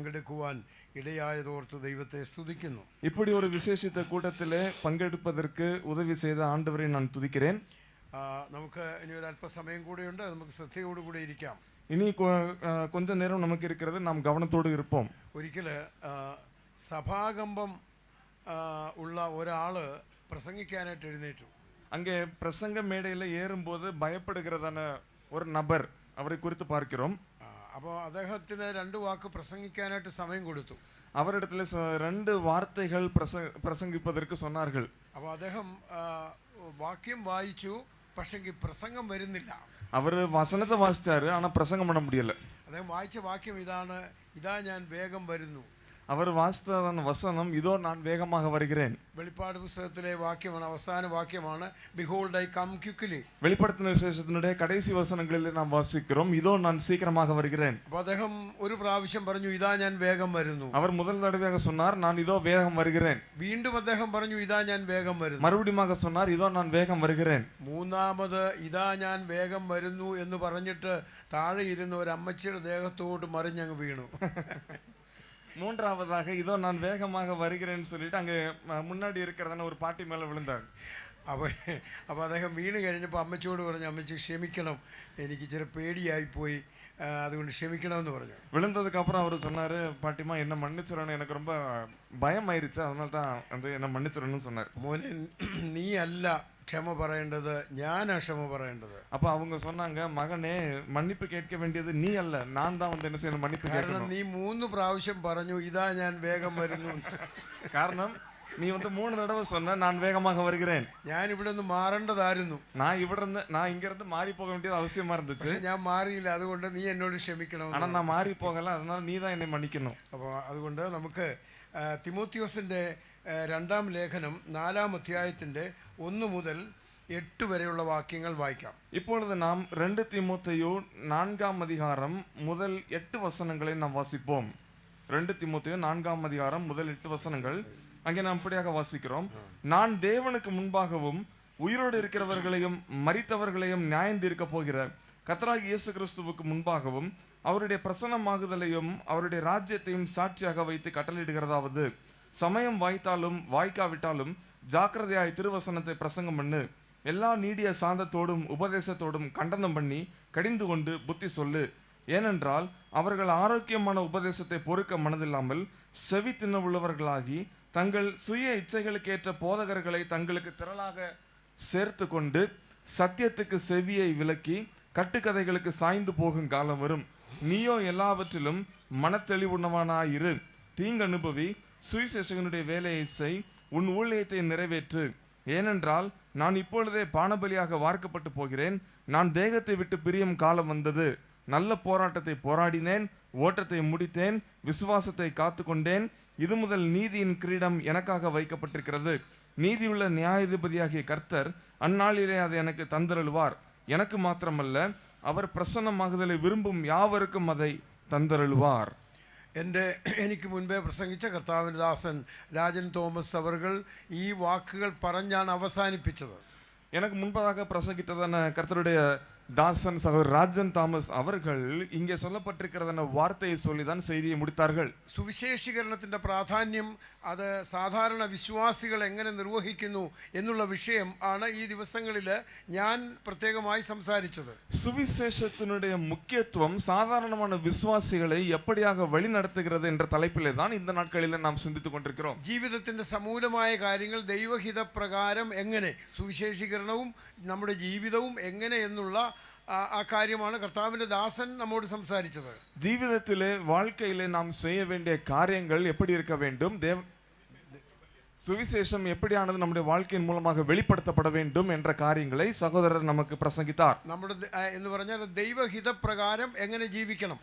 പങ്കെടുക്കുവാൻ ഇടയായതോർത്ത് ദൈവത്തെ സ്തുതിക്കുന്നു. இப்படி ஒரு விசேஷித்த கூட்டத்திலே பங்கெடுப்பதற்கு உதவி செய்த ஆண்டவரை நான் துதிக்கிறேன். നമുക്ക് ഇനി ഒരു അല്പസമയം കൂടെയുണ്ട്, നമുക്ക് ശ്രദ്ധയോടുകൂടി ഇരിക്കാം. இனி கொஞ்ச நேரம் நமக்கு இருக்கிறது, நாம் கவனத்தோடு இருப்போம். ഒരിക്കൽ സഭാകമ്പം ഉള്ള ഒരാള് പ്രസംഗിക്കാനായിട്ട് എഴുന്നേറ്റു. அங்கே பிரசங்க மேடையில் ஏறும்போது பயப்படுகிறதான ஒரு நபர், அவரை குறித்து பார்க்கிறோம். അപ്പോൾ അദ്ദേഹത്തിന് 2 വാക്ക് പ്രസംഗിക്കാനായിട്ട് സമയം കൊടുത്തു. அவரிடத்தில் 2 வார்த்தைகள் பிரசங்கிப்பதற்கு சொன்னார்கள். അപ്പോൾ അദ്ദേഹം വാക്യം വായിച്ചു, പക്ഷേ പ്രസംഗം വരുന്നില്ല. அவர் வசனத்தை வாசிச்சாரு, ஆனா பிரசங்கம் பண்ண முடியல. അദ്ദേഹം വായിച്ച വാക്യം ഇതാണ്, ഇതാ ഞാൻ വേഗം വരുന്നു. அவர் வாசித்ததான வசனம், இதோ நான் வேகமாக வருகிறேன். വെളിപ്പാട് പുസ്തകത്തിലെ വാക്യമാണ്, അവസാന വാക്യമാണ്, behold I come quickly. வெளிப்படுத்தின விசேஷத்தினுடைய கடைசி வசனங்களில் நாம் வாசிக்கிறோம், இதோ நான் சீக்கிரமாக வருகிறேன். അപ്പോൾ അദ്ദേഹം ഒരു പ്രാവശ്യം പറഞ്ഞു, ഇതാ ഞാൻ വേഗം വരുന്നു. அவர் முதல் தடவையாக சொன்னார், நான் இதோ வேகம் வருகிறேன். വീണ്ടും അദ്ദേഹം പറഞ്ഞു, ഇതാ ഞാൻ വേഗം വരുന്നു. மறுபடியும் சொன்னார், இதோ நான் வேகம் வருகிறேன். മൂന്നാമത് ഇതാ ഞാൻ വേഗം വരുന്നു എന്ന് പറഞ്ഞിട്ട് താഴെ ഇരുന്ന ഒരു അമ്മച്ചിയുടെ ദേഹത്തോട് മറിഞ്ഞങ്ങ് വീണു. மூன்றாவதாக இதோ நான் வேகமாக வருகிறேன்னு சொல்லிட்டு அங்கே முன்னாடி இருக்கிறதான ஒரு பாட்டி மேலே விழுந்தார். അപ്പോൾ അദ്ദേഹം വീണ് കഴിഞ്ഞപ്പോൾ അമ്മച്ചിയോട് പറഞ്ഞു, അമ്മച്ചി ക്ഷമിക്കണം, എനിക്ക് ഇച്ചിരി പേടിയായിപ്പോയി, അതുകൊണ്ട് ക്ഷമിക്കണമെന്ന് പറഞ്ഞു. விழுந்ததுக்கு அப்புறம் அவர் சொன்னார், பாட்டிமா என்ன மன்னிச்சிடணும், எனக்கு ரொம்ப பயம் ஆயிடுச்சு, அதனால தான் என்ன மன்னிச்சிடணும்னு சொன்னார். മോനെ, നീ അല്ല ക്ഷമ പറയേണ്ടത്, ഞാനാ ക്ഷമ പറയേണ്ടത്. அப்போ அவங்க சொன்னாங்க, மகனே மன்னிப்பு கேட்க வேண்டியது நீ அல்ல, நான் தான் வந்து என்ன செய்யணும், மன்னிப்பு கேட்கணும். കാരണം നീ 3 പ്രാവശ്യം പറഞ്ഞു, ഇതാ ഞാൻ വേഗം വരുന്നു. காரணம், நீ வந்து 3 தடவை சொன்ன நான் வேகமாக வருகிறேன். ഞാൻ ഇവിടെ നിന്ന് മാറേണ്ടതായിരുന്നു, நான் இங்க இருந்து மாறி போக வேண்டியது அவசியமா இருந்துச்சு. ഞാൻ മാറിയില്ല, അതുകൊണ്ട് നീ എന്നോട് ക്ഷമിക്കണം. ஆனா நான் மாறி போகல, அதனால நீ தான் என்னை மன்னிக்கணும். അപ്പോൾ അതുകൊണ്ട് നമുക്ക് തിമോത്തിയോസിന്റെ 2-ാം ലേഖനം 4-ാം അധ്യായത്തിന്റെ 1 മുതൽ 8 വരെയുള്ള വാക്യങ്ങൾ വായിക്കാം. இப்பொழுது நாம் 2 தீமோத்தேயு 4-ாம் அதிகாரம் முதல் 8 வசனங்களை நாம் வாசிப்போம். 2 தீமோத்தேயு 4-ாம் அதிகாரம் முதல் 8 வசனங்கள் அங்கே நாம் இப்படியாக வாசிக்கிறோம். நான் தேவனுக்கு முன்பாகவும் உயிரோடு இருக்கிறவர்களையும் மரித்தவர்களையும் நியாயம் தீர்க்க போகிற கர்த்தராகிய இயேசு கிறிஸ்துவுக்கு முன்பாகவும் அவருடைய பிரசன்னமாகுதலையும் அவருடைய ராஜ்யத்தையும் சாட்சியாக வைத்து கட்டளையிடுகிறதாவது, சமயம் வாய்த்தாலும் வாய்க்காவிட்டாலும் ஜாக்கிரதையாய் திருவசனத்தை பிரசங்கம் பண்ணு, எல்லா நீடிய சாந்தத்தோடும் உபதேசத்தோடும் கண்டனம் பண்ணி கடிந்து கொண்டு புத்தி சொல்லு. ஏனென்றால் அவர்கள் ஆரோக்கியமான உபதேசத்தை பொறுக்க மனதில்லாமல் செவி தின்னவுள்ளவர்களாகி தங்கள் சுய இச்சைகளுக்கேற்ற போதகர்களை தங்களுக்கு திரளாக சேர்த்து கொண்டு சத்தியத்துக்கு செவியை விலக்கி கட்டுக்கதைகளுக்கு சாய்ந்து போகும் காலம் வரும். நீயோ எல்லாவற்றிலும் மனத்தெளிவுள்ளவனாயிரு, தீங்கு அனுபவி, சுவிசேஷகனுடைய வேலையை செய், உன் ஊழியத்தை நிறைவேற்று. ஏனென்றால் நான் இப்பொழுதே பானபலியாக வார்க்கப்பட்டு போகிறேன். நான் தேகத்தை விட்டு பிரியும் காலம் வந்தது. நல்ல போராட்டத்தை போராடினேன், ஓட்டத்தை முடித்தேன், விசுவாசத்தை காத்து கொண்டேன். இது முதல் நீதியின் கிரீடம் எனக்காக வைக்கப்பட்டிருக்கிறது. நீதியுள்ள நியாயாதிபதியாகிய கர்த்தர் அந்நாளிலே அதை எனக்கு தந்தருளுவார். எனக்கு மாத்திரமல்ல, அவர் பிரசன்னமாகுதலை விரும்பும் யாவருக்கும் அதை தந்தருளுவார். എനിക്ക് മുൻപേ പ്രസംഗിച്ച കർത്താവിൻ്റെ ദാസൻ രാജൻ തോമസ് അവർകൾ ഈ വാക്കുകൾ പറഞ്ഞാണ് അവസാനിപ്പിച്ചത്. எனக்கு முன்பதாக பிரசங்கித்ததான கர்த்தருடைய தாசன் சகோதரர் ராஜன் தாமஸ் அவர்கள் இங்கே சொல்லப்பட்டிருக்கிறதான வார்த்தையை சொல்லிதான் செய்தியை முடித்தார்கள். സുവിശേഷീകരണത്തിന്റെ പ്രാധാന്യം അത് സാധാരണ വിശ്വാസികൾ എങ്ങനെ നിർവഹിക്കുന്നു എന്നുള്ള വിഷയം ആണ് ഈ ദിവസങ്ങളിൽ ഞാൻ പ്രത്യേകമായി സംസാരിച്ചത്. சுவிசேஷத்தினுடைய முக்கியத்துவம் சாதாரணமான விசுவாசிகளை எப்படியாக வழிநடத்துகிறது என்ற தலைப்பிலே தான் இந்த நாட்களில் நாம் சிந்தித்துக் கொண்டிருக்கிறோம். ജീവിതത്തിന്റെ സമൂലമായ കാര്യങ്ങൾ ദൈവഹിത പ്രകാരം എങ്ങനെ, സുവിശേഷീകരണവും നമ്മുടെ ജീവിതവും എങ്ങനെ എന്നുള്ള ആ കാര്യമാണ് കർത്താവിന്റെ ദാസൻ നമ്മോട് സംസാരിച്ചത്. ജീവിതത്തിലെ வாழ்க்கையிலே நாம் செய்ய வேண்டிய காரியங்கள் எப்படி இருக்க வேண்டும், சுவிசேஷம் எப்படியானது நம்முடைய வாழ்க்கையின் மூலமாக வெளிப்படுத்தப்பட வேண்டும் என்ற காரியங்களை சகோதரர் நமக்கு பிரசங்கித்தார். നമ്മുടെ എന്ന് പറഞ്ഞാൽ ദൈവഹിത പ്രകാരം എങ്ങനെ ജീവിക്കണം,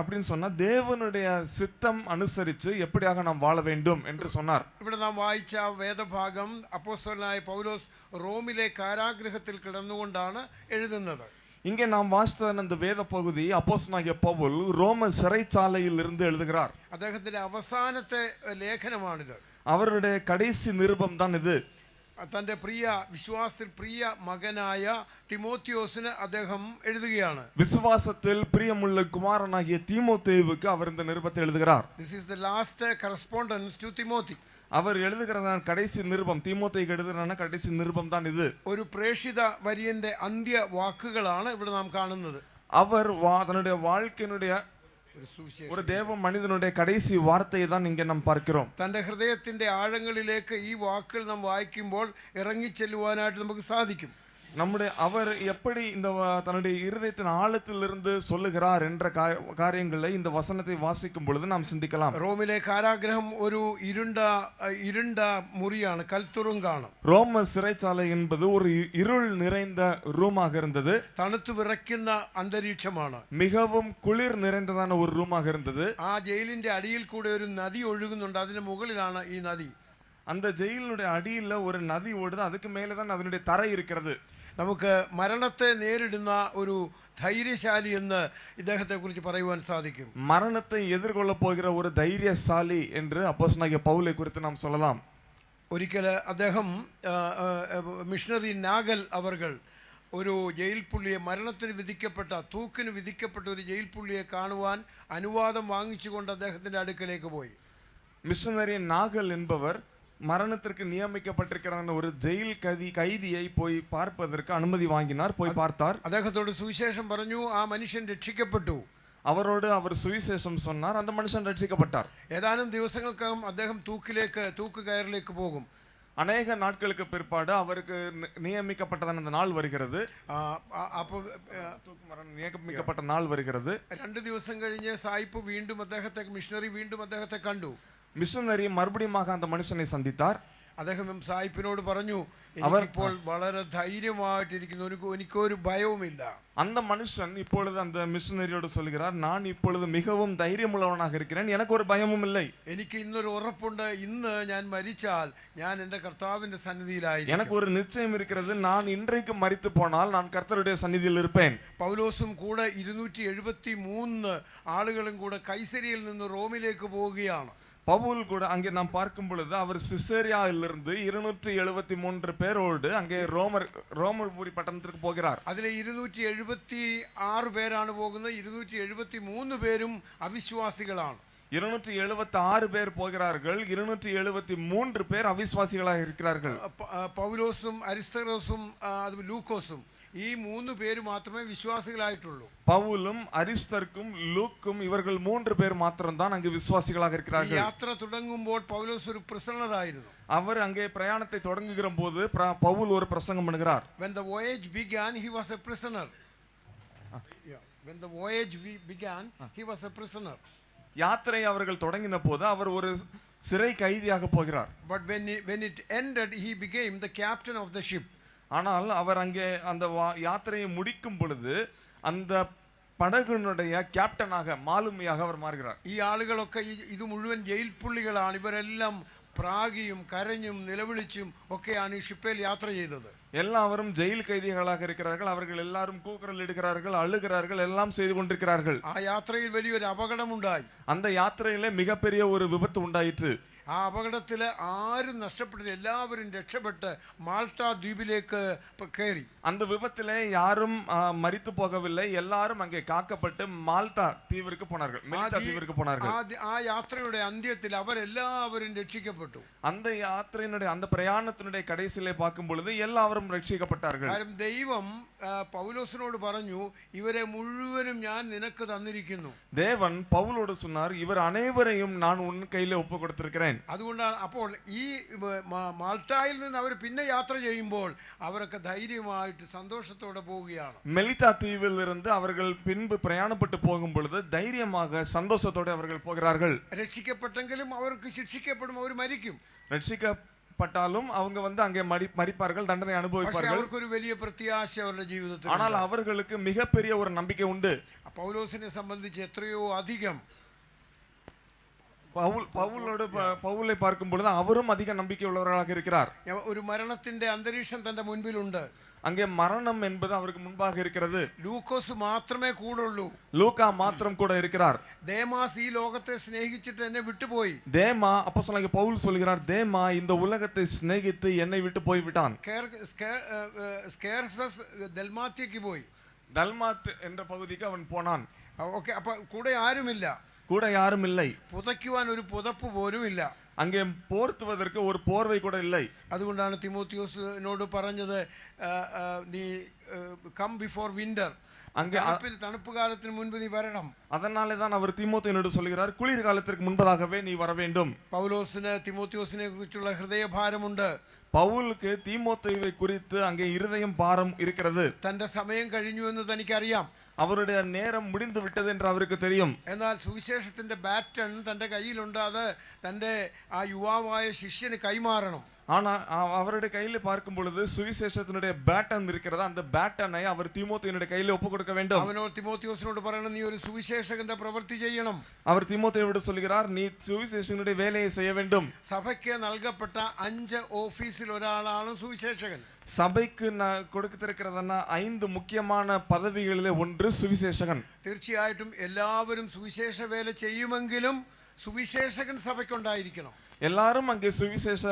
அப்படின்னு சொன்னா தேவனுடைய சித்தம் அனுசரித்து எப்படியாக நாம் வாழ வேண்டும் என்று சொன்னார். ഇവിടെ നാം വായിച്ച വേദഭാഗം അപ്പോസ്തലനായ പൗലോസ് റോമിലെ കാരാഗൃഹത്തിൽ കിടന്നുകൊണ്ടാണ് എഴുതുന്നത്. இங்கே நாம் வாசித்த அந்த வேத பகுதி அப்போஸ்தலனாகிய பவுல் ரோம சிறைச்சாலையில் இருந்து எழுதுகிறார். അദ്ദേഹത്തിന്റെ അവസാനത്തെ ലേഖനമാണിത്. அவருடைய கடைசி நிருபம் தான் இது. തൻ്റെ പ്രിയ വിശ്വാസത്തിൽ പ്രിയ മകനായ തിമോത്തിയോസിന് അദ്ദേഹം എഴുതുകയാണ്. விசுவாசத்தில் பிரியமுள்ள குமாரனாகிய தீமோத்தேயுவுக்கு அவர் இந்த நிருபத்தை எழுதுகிறார். This is the last correspondence to Timothy. அவர் எழுதுகிறதான கடைசி நிருபம், தீமோத்தேயுக்கு எழுதுகிறான கடைசி நிருபம் தான் இது. ഒരു പ്രേഷിത വര്യന്റെ അന്ത്യ വാക്കുകളാണ് ഇവിടെ നാം കാണുന്നത്. அவர் தன்னுடைய வாழ்க்கையினுடைய ஒரு தேவ மனிதனுடைய கடைசி வார்த்தையை தான் இங்கே நாம் பார்க்கிறோம். തന്റെ ഹൃദയത്തിന്റെ ആഴങ്ങളിലേക്ക് ഈ വാക്കുകൾ നാം വായിക്കുമ്പോൾ ഇറങ്ങിച്ചെല്ലുവാനായിട്ട് നമുക്ക് സാധിക്കും. நம்முடைய அவர் எப்படி இந்த தன்னுடைய இருதயத்தின் ஆழத்திலிருந்து சொல்லுகிறார் என்ற காரியங்களை இந்த வசனத்தை வாசிக்கும் பொழுது நாம் சிந்திக்கலாம். റോമിലെ കാരാഗ്രഹം ഒരു ഇരുണ്ട മുറിയാണ്, കൽത്തുറുങ്കാണ്. ரோம சிறைச்சாலை என்பது ஒரு இருள் நிறைந்த ரூமாக இருந்தது. തണുത്തു വിറയ്ക്കുന്ന അന്തരീക്ഷമാണ്. மிகவும் குளிர் நிறைந்ததான ஒரு ரூமாக இருந்தது. ആ ജയിലിന്റെ അടിയിൽ കൂടെ ഒരു നദി ഒഴുകുന്നുണ്ട്, അതിന് മുകളിലാണ് ഈ നദി. அந்த ஜெயிலுடைய அடியில் ஒரு நதி ஓடுது, அதுக்கு மேலே தான் அதனுடைய தரை இருக்கிறது. നമുക്ക് മരണത്തെ നേരിടുന്ന ഒരു ധൈര്യശാലി എന്ന് ഇദ്ദേഹത്തെ കുറിച്ച് പറയുവാൻ സാധിക്കും. மரணத்தை எதிர்கொள்ள போகிற ஒரு தைரியசாலி என்று அப்போஸ்தலனாகிய பவுலை குறித்து நாம் சொல்லலாம். ഒരിക്കൽ അദ്ദേഹം മിഷണറി നാഗൽ അവർകൾ ഒരു ജയിൽ പുള്ളിയെ, മരണത്തിന് വിധിക്കപ്പെട്ട, തൂക്കിന് വിധിക്കപ്പെട്ട ഒരു ജയിൽ പുള്ളിയെ കാണുവാൻ അനുവാദം വാങ്ങിച്ചുകൊണ്ട് അദ്ദേഹത്തിൻ്റെ അടുക്കലേക്ക് പോയി. மிஷனரி நாகல் என்பவர் மரணத்திற்கு நியமிக்கப்பட்டிருக்கிற ஒரு ஜெயில் கைதியை போய் பார்ப்பதற்கு அனுமதி வாங்கினார். போய் பார்த்தார். അദ്ദേഹത്തോട് സുവിശേഷം പറഞ്ഞു. ആ മനുഷ്യൻ രക്ഷിക്കപ്പെട്ടു. அவரோடு அவர் சுவிசேஷம் சொன்னார். அந்த மனுஷன் ரட்சிக்கப்பட்டார். ഏതാനും ദിവസങ്ങൾക്കകം അദ്ദേഹം തൂക്കുകയറിലേക്ക് പോകും. அநேக நாட்களுக்கு பிற்பாடு அவருக்கு நியமிக்கப்பட்டதான அந்த நாள் வருகிறது. நியமிக்கப்பட்ட நாள் வருகிறது. 2 ദിവസം കഴിഞ്ഞ് സായിപ്പ് വീണ്ടും അദ്ദേഹത്തെ, മിഷണറി വീണ്ടും അദ്ദേഹത്തെ കണ്ടു. மிஷனரி மறுபடியும் அந்த மனுஷனை சந்தித்தார். അദ്ദേഹം സായിപ്പിനോട് പറഞ്ഞു, എനിക്കിപ്പോൾ വളരെ ധൈര്യമായിട്ടിരിക്കുന്നു, എനിക്കൊരു ഭയവുമില്ല. அந்த மனுஷன் இப்பொழுது அந்த மிஷனரியோடு சொல்கிறார், நான் இப்பொழுது மிகவும் தைரியமுள்ளவனாக இருக்கிறேன், எனக்கு ஒரு பயமும் இல்லை. എനിക്ക് ഇന്നൊരു ഉറപ്പുണ്ട്, ഇന്ന് ഞാൻ മരിച്ചാൽ ഞാൻ എൻ്റെ കർത്താവിന്റെ സന്നിധിയിലായിരിക്കും. எனக்கு ஒரு நிச்சயம் இருக்கிறது, நான் இன்றைக்கு மரித்து போனால் நான் கர்த்தருடைய சந்நிதியில் இருப்பேன். പൗലോസും കൂടെ 273 ആളുകളും കൂടെ കൈസരിയിൽ നിന്ന് റോമിലേക്ക് പോവുകയാണ്. பவுல் கூட அங்கே நாம் பார்க்கும் பொழுது அவர் சிசேரியாவிலிருந்து 273 பேரோடு அங்கே ரோமபுரி பட்டணத்திற்கு போகிறார். അതിലെ 276 പേരാണ് പോകുന്നത്. 273 പേരും അവിശ്വാസികളാണ്. 276 பேர் போகிறார்கள். 273 பேர் அவிசுவாசிகளாக இருக்கிறார்கள். പൗലോസും അരിസ്തരോസും ലൂക്കോസും ഈ 3 പേര് മാത്രമേ വിശ്വാസികളായിട്ടുള്ളൂ. பவுலும் அரிஸ்தர்க்கும் லூக்கும் இவர்கள் 3 பேர் மாத்திரம்தான் அங்கு விசுவாசிகளாக இருக்கிறார்கள். യാത്ര തുടങ്ങുമ്പോൾ പൗലോസ് ഒരു prisoner ആയിരുന്നു. அவர் அங்கே பிரயாணத்தை தொடங்குகிற போது பவுல் ஒரு பிரசங்கம் பண்ணுகிறார். When the voyage began, he was a prisoner. When the voyage began, he was a prisoner. யாத்திரை அவர்கள் தொடங்கின போது அவர் ஒரு சிறை கைதியாக போகிறார். But when it ended, he became the captain of the ship. ஆனால் அவர் அங்கே அந்த யாத்திரையை முடிக்கும் பொழுது அந்த പടകിനുடைய ക്യാപ്റ്റനാக മാലുമിயாக അവർ മാറുகிறார். ഈ ആളുകളൊക്കെ ഇത് മുഴുവൻ ജയിൽ പുള്ളികളാണ്. ഇവരെല്ലാം പ്രാഗിയും കരഞ്ഞും നിലവിളിച്ചും ഒക്കെയാണ് ഈ ഷിപ്പിൽ യാത്ര ചെയ്തത്. எல்லாரும் ஜெயில் கைதிகளாக இருக்கிறார்கள். அவர்கள் எல்லாரும் கூக்குரல் இடுகிறார்கள், அழுகிறார்கள், எல்லாம் செய்து கொண்டிருக்கிறார்கள். ആ യാത്രയിൽ വലിയൊരു അപകടമുണ്ടായി. அந்த யாத்திரையிலே மிகப்பெரிய ஒரு விபத்து உண்டாயிற்று. ആ അപകടത്തിൽ ആരും നഷ്ടപ്പെട്ടില്ല. എല്ലാവരും രക്ഷപ്പെട്ട് മാൾട്ട ദ്വീപിലേക്ക് കയറി. அந்த விபத்திலே யாரும் மரித்து போகவில்லை. எல்லாரும் அங்கே காக்கப்பட்டு மால்டா தீவிற்கு போனார்கள். மெலிட்டா தீவிற்கு போனார்கள். ആ യാത്രയുടെ അന്ത്യത്തിൽ അവരെല്ലാവരും രക്ഷിക്കപ്പെട്ടു. அந்த யாத்திரையினுடைய அந்த பிரயாணத்தினுடைய கடைசியிலே பார்க்கும் பொழுது எல்லாரும் ரட்சிக்கப்பட்டார்கள். കാരണം ദൈവം പൗലോസിനോട് പറഞ്ഞു, ഇവരെ മുഴുവനും ഞാൻ നിനക്ക് തന്നിരിക്കുന്നു. தேவன் பவுலோடு சொன்னார், இவர் அனைவரையும் நான் உன் கையிலே ஒப்பு கொடுத்திருக்கிறேன். അതുകൊണ്ടാണ് അപ്പോൾ ഈ മാൾട്ടായിൽ നിന്ന് അവർ പിന്നെ യാത്ര ചെയ്യുമ്പോൾ അവരൊക്കെ ധൈര്യമായിട്ട് സന്തോഷത്തോടെ പോവുകയാണ്. மெலிட்டா தீவில் இருந்து அவர்கள் பின்பு பிரயாணப்பட்டு போகும் பொழுது தைரியமாக சந்தோஷத்தோடு அவர்கள் போகிறார்கள். രക്ഷിക്കപ്പെട്ടെങ്കിലും അവർക്ക് ശിക്ഷിക്കപ്പെടും, അവർ മരിക്കും. ரட்சிக்கப்பட்டாலும் அவங்க அங்கே மரிப்பார்கள், தண்டனை அனுபவிப்பார்கள். അവർക്ക് ഒരു വലിയ പ്രത്യാശ അവരുടെ ജീവിതത്തിൽ. ஆனால் அவர்களுக்கு மிகப்பெரிய ஒரு நம்பிக்கை உண்டு. പൗലോസിനെ സംബന്ധിച്ച് എത്രയോ അധികം பவுலை பார்க்கும் பொழுது அவரும் அதிக நம்பிக்கை உள்ளவர்களாக இருக்கிறார். ഒരു മരണത്തിന്റെ അന്തരീക്ഷം തന്റെ മുൻപിലുണ്ട്. அங்கே மரணம் என்பது அவருக்கு முன்பாக இருக்கிறது. ലൂക്കോസ് മാത്രമേ കൂടുള്ളൂ. லூக்கா மாத்திரம் கூட இருக்கிறார். ദേമാസ് ഈ ലോകത്തെ സ്നേഹിച്ചിട്ട് എന്നെ വിട്ടുപോയി. தேமா அப்போஸ்தலனாகிய பவுல் சொல்கிறார், தேமா இந்த உலகத்தை சிநேகித்து என்னை விட்டு போய் விட்டான். സ്കേർസസ് ദൽമാത്യക്ക് പോയി. தல்மாத் என்ற பகுதிக்கு அவன் போனான். ഓക്കെ, അപ്പൊ കൂടെ ആരുമില്ല, கூட யாரும் இல்லை. പുതയ്ക്കുവാൻ ഒരു പുതപ്പ് പോലും ഇല്ല. அங்கே போர்த்துவதற்கு ஒரு போர்வை கூட இல்லை. അതുകൊണ്ടാണ് തിമോത്തിയോസിനോട് പറഞ്ഞത്, നീ കം ബിഫോർ വിന്റർ, அங்கே தണുப்பு காலத்திற்கு முன்பு நீ வரணும். அதனாலே தான் அவர் தீமோத்தேயுனோடு சொல்கிறார், குளிர் காலத்திற்கு முன்பதாகவே நீ வர வேண்டும். പൗലോസിന് തിമോത്തിയോസിനെ കുറിച്ചുള്ള ഹൃദയഭാരമുണ്ട്. പൗலுக்கு தீமோத்தேயுவை குறித்து அங்கே இருதயம் பாரம் இருக்கிறது. തന്റെ സമയം കഴിഞ്ഞു എന്ന് തനിക്കറിയാം. அவருடைய நேரம் முடிந்து விட்டது என்று அவருக்கு தெரியும். എന്നാൽ സുവിശേഷത്തിന്റെ ബാറ്റൺ തന്റെ കയ്യിലുണ്ട്. അത് തന്റെ ആ യുവാവായ ശിഷ്യന് കൈമാറണം. ஆனா அவருடைய கையில பார்க்கும் பொழுது சுவிசேஷத்தினுடைய பேட்டன் இருக்கிறது. அந்த பேட்டனை அவர் தீமோத்தேயுனுடைய கையில ஒப்பு கொடுக்க வேண்டும். അവനോട് തിമോത്തിയോസിനോട് പറയണം, നീ ഒരു സുവിശേഷകന്റെ പ്രവൃത്തി ചെയ്യണം. அவர் தீமோத்தேயுவோடு சொல்கிறார், நீ சுவிசேஷனுடைய வேலையை செய்ய வேண்டும். സഭയ്ക്ക് നൽകപ്പെട്ട 5 ഓഫീസിൽ ഒരാളാണ് സുവിശേഷകൻ. சபைக்கு கொடுத்திருக்கிறதுனா 5 முக்கியமான பதவிகளிலே ஒன்று சுவிசேஷகன். തീർച്ചയായിട്ടും എല്ലാവരും സുവിശേഷ വേല ചെയ്യുമെങ്കിലും സുവിശേഷകൻ സഭയ്ക്കുണ്ടായിരിക്കണം. எல்லாரும் அங்கே சுவிசேஷ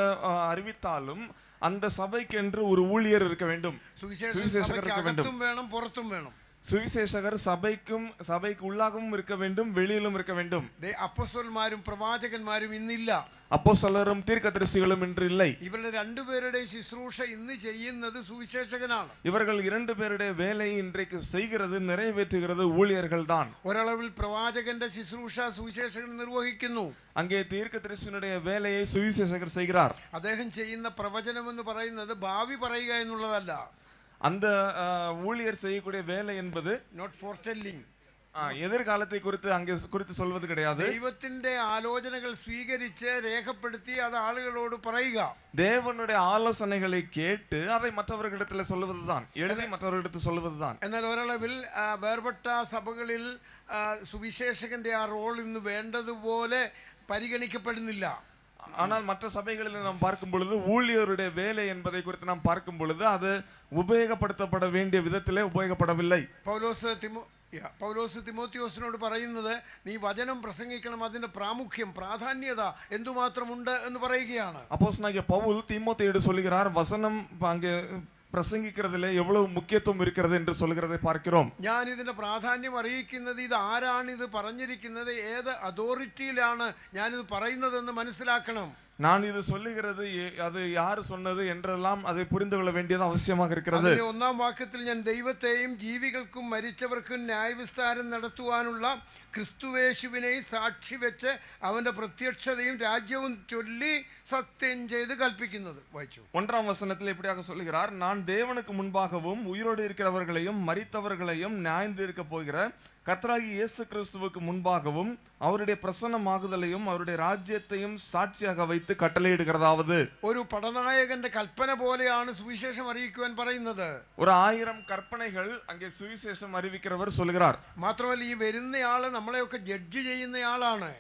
அறிவித்தாலும் அந்த சபைக்கு என்று ஒரு ஊழியர் இருக்க வேண்டும். சுவிசேஷகர் இருக்க வேண்டும். வேணும், புறத்தும் வேணும். சுவிசேஷகர் சபைக்கு உள்ளாகவும் இருக்க வேண்டும், வெளியிலும் இருக்க வேண்டும். അപ്പോസ്തലന്മാരും പ്രവാചകന്മാരും ഇന്നില്ല. அப்போஸ்தலரும் தீர்க்கதரிசிகளும் இன்று இல்லை. ഇവരുടെ രണ്ടുപേരുടെയും ശുശ്രൂഷ ഇന്ന് ചെയ്യുന്നത് സുവിശേഷകനാണ്. இவர்கள் 2 பேருடைய வேலையை இன்றைக்கு செய்கிறது, நிறைவேற்றுகிறது ஊழியர்கள் தான். ഒരളവിൽ പ്രവാചകന്റെ ശുശ്രൂഷ സുവിശേഷകൻ നിർവഹിക്കുന്നു. அங்கே தீர்க்கதரிசியினுடைய வேலையை சுவிசேஷகர் செய்கிறார். അദ്ദേഹം ചെയ്യുന്ന പ്രവചനം എന്ന് പറയുന്നത് ഭാവി പറയുക എന്നുള്ളതല്ല. அந்த ஊழியர் செய்யக்கூடிய வேலை என்பது not foretelling, எதிர்காலத்தை குறித்து சொல்வது கிடையாது. ദൈവത്തിന്റെ ആലോചനകൾ സ്വീകരിച്ച് രേഖപ്പെടുത്തി അത് ആളുകളോട് പറയുക. தேவனுடைய ஆலோசனைகளை கேட்டு அதை மற்றவர்களிடத்தில் சொல்வதுதான், எழுதி மற்றவர்களிடத்தில் சொல்வதுதான். എന്നാൽ ഒരളവിൽ വേർപെട്ട സഭകളിൽ സുവിശേഷകന്റെ ആ റോൾ ഇന്ന് വേണ്ടതുപോലെ പരിഗണിക്കപ്പെടുന്നില്ല. ஆனால் மற்ற சபைகளில் நாம் பார்க்கும் பொழுது ஊழியருடைய வேலை என்பதை குறித்து நாம் பார்க்கும் பொழுது அது உபயோகப்படுத்தப்பட வேண்டிய விதத்திலே உபயோகப்படவில்லை. പൗലോസ് തിമോത്തിയോസിനോട് പറയുന്നത്, നീ വചനം പ്രസംഗിക്കണം, അതിന്റെ പ്രാമുഖ്യം പ്രാധാന്യത എന്തുമാത്രമുണ്ട് എന്ന് പറയുകയാണ്. அப்போஸ்தலனாகிய பவுல் தீமோத்தேயுவோடு சொல்கிறார், வசனம் அங்கே പ്രസംഗിക്കുന്നതിലെ എவ்வளவு മുഖ്യത്വം இருக்கிறது என்று சொல்கிறதை பார்க்கிறோம். ഞാൻ ഇതിന്റെ പ്രാധാന്യം അറിയിക്കുന്നത്, ഇത് ആരാണ് ഇത് പറഞ്ഞിരിക്കുന്നത്, ഏത് അതോറിറ്റിയിലാണ് ഞാൻ ഇത് പറയുന്നതെന്ന് മനസ്സിലാക്കണം. நான் இது சொல்லுகிறது அது யார் சொன்னது என்றெல்லாம் அதை புரிந்து கொள்ள வேண்டியது அவசியமாக இருக்கிறது. അതിന്റെ 1-ാം വാക്യത്തിൽ ഞാൻ ദൈവത്തെയും ജീവികൾക്കും മരിച്ചവർക്കും ന്യായവിസ്താരം നടത്തുവാനുള്ള ക്രിസ്തുവേശുവിനെ സാക്ഷി വെച്ച് അവന്റെ പ്രത്യക്ഷതയും രാജ്യവും ചൊല്ലി സത്യം ചെയ്ത് കൽപ്പിക്കുന്നത് വായിച്ചു. 1-ാം வசனத்தில் இப்படியாக சொல்கிறார், நான் தேவனுக்கு முன்பாகவும் உயிரோடு இருக்கிறவர்களையும் மரித்தவர்களையும் நியாயம் தீர்க்க போகிற கர்த்தராகிய இயேசு கிறிஸ்துவுக்கு முன்பாகவும் அவருடைய பிரசன்னமாகுதலையும் அவருடைய ராஜ்யத்தையும் சாட்சியாக வைத்து கட்டளையிடுகிறதாவது. ഒരു പടനായകന്റെ കൽപ്പന പോലെയാണ് സുവിശേഷം അറിയിക്കുവാൻ പറയുന്നത്. ஒரு 1000 கற்பனைகள் அங்கே சுவிசேஷம் அறிவிக்கிறவர் சொல்கிறார். മാത്രമല്ല ഈ വരുന്നയാള് നമ്മളെയൊക്കെ ജഡ്ജ് ചെയ്യുന്നയാളാണ്.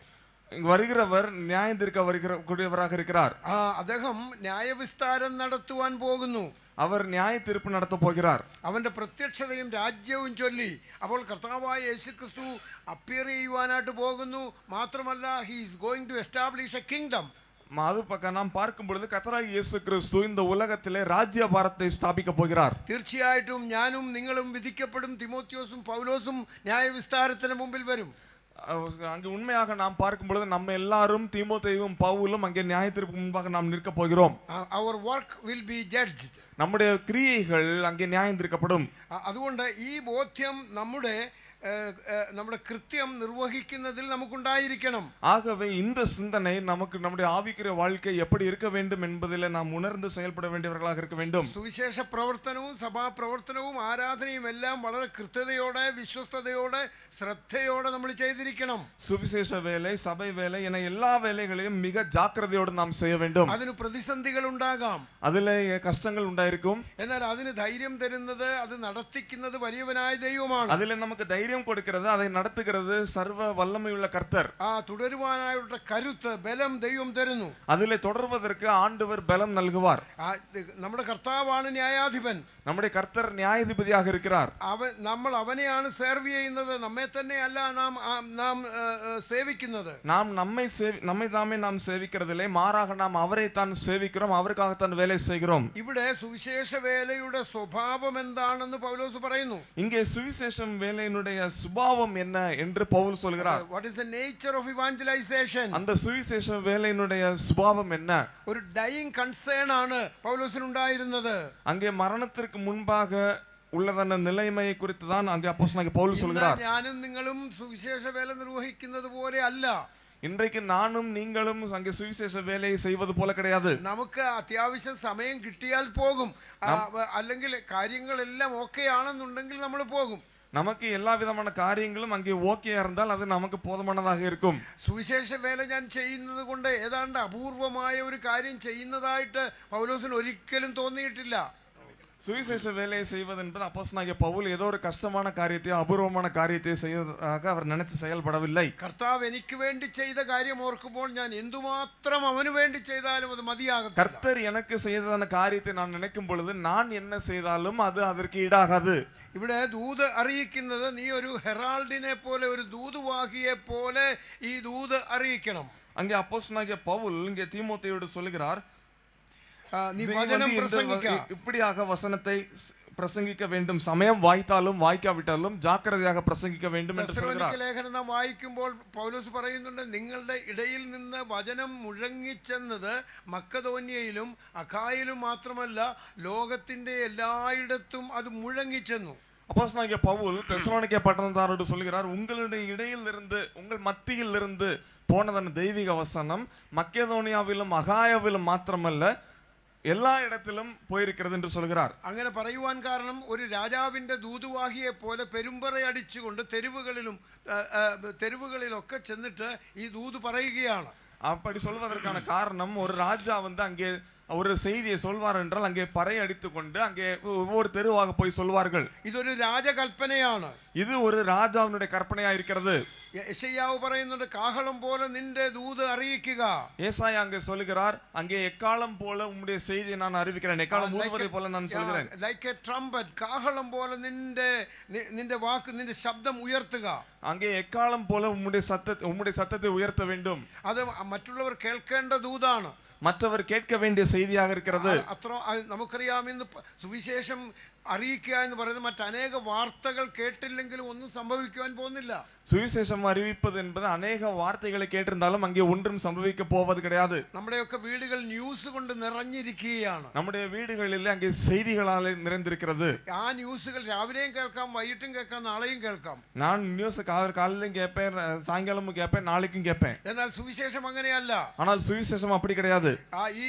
வருகிறவர் நியாயம் தீர்க்க கூடியவராக இருக்கிறார். അദ്ദേഹം ന്യായവിസ്താരം നടത്തുവാൻ പോകുന്നു. அவர் நியாய தீர்ப்பு நடத்த போகிறார். അവന്റെ പ്രത്യക്ഷതയും രാജ്യവും ചൊല്ലി. അപ്പോൾ കർത്താവായ യേശുക്രിസ്തു അപ്പിയർ ചെയ്യുവാനായിട്ട് പോകുന്നു. മാത്രമല്ല, he is going to establish a kingdom. அது பக்கம் நாம் பார்க்கும் பொழுது கர்த்தராகிய இயேசு கிறிஸ்து இந்த உலகத்திலே ராஜ்யபாரத்தை ஸ்தாபிக்க போகிறார். തീർച്ചയായിട്ടും ഞാനും നിങ്ങളും വിധിക്കപ്പെടും. തിമോത്തിയോസും പൗലോസും ന്യായവിസ്താരത്തിന് മുമ്പിൽ വരും. அங்கே உண்மையாக நாம் பார்க்கும் பொழுது நம்ம எல்லாரும் தீமோத்தேயுவும் பவுலும் அங்கே நியாயத்திற்கு முன்பாக நாம் நிற்க போகிறோம். our work will be judged. நம்முடைய கிரியைகள் அங்கே நியாயம் தீர்க்கப்படும். അതുകൊണ്ട് ഈ ബോധ്യം നമ്മുടെ കൃത്യം നിർവഹിക്കുന്നതിൽ നമുക്കുണ്ടായിരിക്കണം. ஆகவே இந்த சிந்தனை நமக்கு நம்முடைய ஆவிக்குரிய வாழ்க்கை எப்படி இருக்க வேண்டும் என்பதிலே நாம் உணர்ந்து செயல்பட வேண்டியவர்களாக இருக்க வேண்டும். സുവിശേഷ പ്രവർത്തനവും സഭാ പ്രവർത്തനവും ആരാധനയും എല്ലാം വളരെ കൃത്യതയോടെ വിശ്വസ്തയോടെ ശ്രദ്ധയോടെ നമ്മൾ ചെയ്തിരിക്കണം. சுவிசேஷ வேலை, சபை வேலை என எல்லா வேலைகளையும் மிக ஜாக்கிரதையோடு நாம் செய்ய வேண்டும். അതിന് പ്രതിസന്ധികൾ ഉണ്ടാകാം, அதிலே கஷ்டங்கள் உண்டாயிருக்கும். എന്നാൽ അതിന് ധൈര്യം തരുന്നത്, അത് നടത്തിക്കുന്നത് വലിയവനായ ദൈവമാണ്. அதிலே நமக்கு தைரியம் தைரியம் கொடுக்கிறது, அதை நடத்துகிறது சர்வ வல்லமையுள்ள கர்த்தர். തുടരുവാനായുള്ള കരുത്ത് ബലം ദൈവം തരുന്നു. அதிலே தொடர்வதற்கு ஆண்டவர் பலம் നൽകുவார். നമ്മുടെ കർത്താവാണ് ന്യായാധിപൻ. நம்முடைய கர்த்தர் நியாயாதிபதியாக இருக்கிறார். നമ്മൾ അവനെയാണ് സെർവ് ചെയ്യുന്നത്, നമ്മെ തന്നെയല്ല നാം സേവിക്കുന്നത്. நாம் நம்மை தாமே நாம் சேவிக்கிறதில்லை, மாறாக நாம் அவரை தான் சேவிக்கிறோம், அவருக்காகத்தான் வேலை செய்கிறோம். ഇവിടെ സുവിശേഷ വേലയുടെ സ്വഭാവം എന്താണെന്ന് പൗലോസ് പറയുന്നു. இங்கே சுவிசேஷம் வேலையினுடைய சுபாவம் என்ன என்று பவுல் சொல்கிறார். What is the nature of evangelization? அந்த சுவிசேஷ வேலையினுடைய சுபாவம் என்ன? ഒരു ഡൈയിങ് കൺസേൺ ആണ് പൗലോസിന് ഉണ്ടായിരുന്നത്. அங்கே மரணத்திற்கு முன்பாக உள்ளதான நிலைமையை குறித்து தான் அங்கே அப்போஸ்தலனாகிய பவுல் சொல்கிறார். ഞാനും നിങ്ങളും സുവിശേഷ വേല നിർവഹിക്കുന്നത് പോലെ അല്ല. இன்றைக்கு நானும் நீங்களும் அங்கே சுவிசேஷ வேலையை செய்வது போல கிடையாது. നമുക്ക് അത്യാവശ്യം സമയം കിട്ടിയാൽ പോകും, അല്ലെങ്കിൽ കാര്യങ്ങളെല്ലാം ഓക്കെ ആണെന്നുണ്ടെങ്കിൽ നമ്മൾ പോകും. நமக்கு எல்லா விதமான காரியங்களும் அங்கே ஓகே இருந்தால் அது நமக்கு போதுமானதாக இருக்கும். സുവിശേഷ വേല ഞാൻ ചെയ്യുന്നത് കൊണ്ട് ഏതാണ്ട് അപൂർവമായ ഒരു കാര്യം ചെയ്യുന്നതായിട്ട് പൗലോസിന് ഒരിക്കലും തോന്നിയിട്ടില്ല. சுவிசேஷ வேலையை செய்வது என்பது அப்போஸ்தலனாகிய பவுல் ஏதோ ஒரு கஷ்டமான காரியத்தையோ அபூர்வமான காரியத்தையோ செய்வதாக அவர் நினைத்து செயல்படவில்லை. കർത്താവ് എനിക്ക് വേണ്ടി ചെയ്ത കാര്യം ഓർക്കുമ്പോൾ ഞാൻ എന്തുമാത്രം അവന് വേണ്ടി ചെയ്താലും അത് മതിയാകത്തില്ല. கர்த்தர் எனக்கு செய்ததான காரியத்தை நான் நினைக்கும் பொழுது நான் என்ன செய்தாலும் அது அதற்கு ஈடாகாது. ഇവിടെ ദൂത് അറിയിക്കുന്നത് നീ ഒരു ഹെറാൾഡിനെ പോലെ, ഒരു ദൂതുവാഹിയെ പോലെ ഈ ദൂത് അറിയിക്കണം. அங்கே அப்போஸ்தலனாகிய பவுல் இங்கே தீமோத்தேயுவோடு சொல்கிறார், நீ வசனம் பிரசங்கிக்க, இப்படியாக வசனத்தை பிரசங்கிக்க வேண்டும், സമയം വായിത്താലും വായിക്കാവിട്ടാലും ജാഗ്രതயாக പ്രസംഗിக்க வேண்டும் என்று சொல்கிறார். ലേഖനം നാം വായിക്കുമ്പോൾ പൗലോസ് പറയുന്നുണ്ട്, നിങ്ങളുടെ ഇടയിൽ നിന്ന് വചനം മുഴങ്ങിച്ചെന്നത് മക്കദോന്യയിലും അഖായിലും മാത്രമല്ല, ലോകത്തിന്റെ എല്ലായിടത്തും അത് മുഴങ്ങിച്ചെന്നു. அப்போஸ்தலனாகிய பவுல் தெசலோனிக்கே பட்டணத்தாரோடு சொல்கிறார், உங்களுடைய இடையில் இருந்து, உங்கள் மத்தியில் இருந்து போனதான தெய்வீக வசனம் மக்கெதோனியாவிலும் அகாயாவிலும் மாத்திரமல்ல எல்லா இடத்திலும் போயிருக்கிறது என்று சொல்கிறார். അങ്ങനെ പറയുവാൻ കാരണം ഒരു രാജാവിന്റെ ദൂതുവാഹിയെ പോലെ പെരുമ്പറയടിച്ചുകൊണ്ട് തെരുവുകളിലൊക്കെ ചെന്നിട്ട് ഈ ദൂത് പറയുകയാണ്. அப்படி சொல்வதற்கான காரணம், ஒரு ராஜா அங்கே ஒரு செய்தியை சொல்வார் என்றால் அங்கே பறை அடித்துக் கொண்டு அங்கே ஒவ்வொரு தெருவாக போய் சொல்வார்கள். ഇതൊരു രാജകൽപ്പനയാണ്. இது ஒரு ராஜாவினுடைய கற்பனையா இருக்கிறது. യെശയ്യാവ് പറയുന്നുണ്ട്, കാഹളം പോലെ നിന്റെ ദൂത് അറിയിക്കുക. ஏசாயா அங்கே சொல்கிறார், அங்கே எக்காலம் போல உம்முடைய செய்தியை நான் அறிவிக்கிறேன், எக்காலம் ஊதுவதை போல நான் சொல்கிறேன். ലൈക്ക് എ ട്രംപറ്റ്, കാഹളം പോലെ നിന്റെ വാക്ക്, നിന്റെ ശബ്ദം ഉയർത്തുക. அங்கே எக்காலம் போல உம்முடைய சத்தத்தை உயர்த்த வேண்டும். അത് മറ്റുള്ളവർ കേൾക്കേണ്ട ദൂതാണ്, மற்றவர் கேட்க வேண்டிய செய்தியாக இருக்கிறது. അത്ര നമുക്കറിയാം. ഇന്ന് സുവിശേഷം അറിയിക്കുക എന്ന് പറയുന്നത് മറ്റനേക വാർത്തകൾ കേട്ടില്ലെങ്കിലും ഒന്നും സംഭവിക്കുവാൻ പോകുന്നില്ല. சுவிசேஷம் அறிவிப்பது என்பது அநேக வார்த்தைகளை கேட்டிருந்தாலும் அங்கே ஒன்றும் சம்பவிக்க போவது கிடையாது. നമ്മുടെയൊക്കെ വീടുകൾ ന്യൂസ് കൊണ്ട് നിറഞ്ഞിരിക്കുകയാണ്. நம்முடைய வீடுகளில் அங்கே செய்திகளால் நிறைந்திருக்கிறது. ആ ന്യൂസുകൾ രാവിലെയും കേൾക്കാം, വൈകിട്ടും കേൾക്കാം, നാളെയും കേൾക്കാം. நான் நியூஸ் காலையிலும் கேட்பேன், சாயங்காலமும் கேட்பேன், நாளைக்கும் கேட்பேன். എന്നാൽ സുവിശേഷം അങ്ങനെയല്ല. ஆனால் சுவிசேஷம் அப்படி கிடையாது. ഈ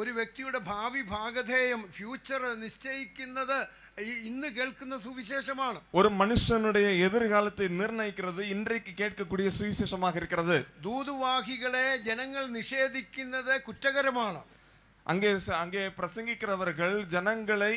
ഒരു വ്യക്തിയുടെ ഭാവി ഭാഗധേയം, ഫ്യൂച്ചർ നിശ്ചയിക്കുന്നത് ഇന്ന് കേൾക്കുന്ന സുവിശേഷമാണ്. ஒரு மனுஷனுடைய எதிர்காலத்தை நிர்ணயிக்கிறது இன்றைக்கு கேட்கக்கூடிய சுவிசேஷமாக இருக்கிறது. ദൂതുവാഹികളെ ജനങ്ങൾ നിഷേധിക്കുന്നത് കുറ്റകരമാണ്. அங்கே பிரசங்கிக்கிறவர்கள் ஜனங்களை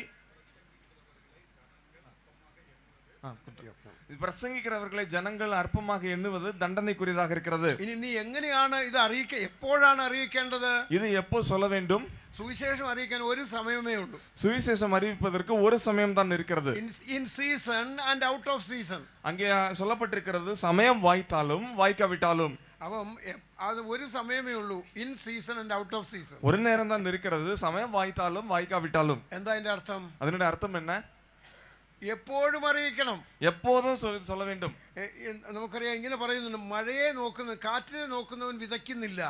பிரசங்கிக்கிறவர்களை ஜனங்கள் அற்பமாக எண்ணுவது தண்டனைக்குரியதாக இருக்கிறது. ഇനി നീ എങ്ങനെയാണ് ഇത് എപ്പോഴാണ് അറിയിക്കേണ്ടത്? இது எப்போ சொல்ல வேண்டும்? സുവിശേഷം അറിയിക്കാൻ ഒരു സമയമേ ഉള്ളൂ. சுவிசேஷம் அறிவிப்பதற்கு ஒரு சமயம் தான் இருக்கிறது. In season and out off season. அங்கே சொல்லப்பட்டிருக்கிறது, சமயம் வாய்த்தாலும் வாய்க்காவிட்டாலும். അപ്പം അത് ഒരു സമയമേ ഉള്ളൂ, in season and out off season. ஒரு நேரம் தான் இருக்கிறது, சமயம் வாய்த்தாலும் வாய்க்காவிட்டாலும். എന്താ അതിന്റെ അർത്ഥം? அதனுடைய அர்த்தம் என்ன? എപ്പോഴും അറിയിക്കണം, எப்போதும் சொல்ல வேண்டும். നമുക്കറിയാം, ഇങ്ങനെ പറയുന്നുണ്ട്, മഴയെ നോക്കുന്ന, കാറ്റിനെ നോക്കുന്നവൻ വിതയ്ക്കുന്നില്ല.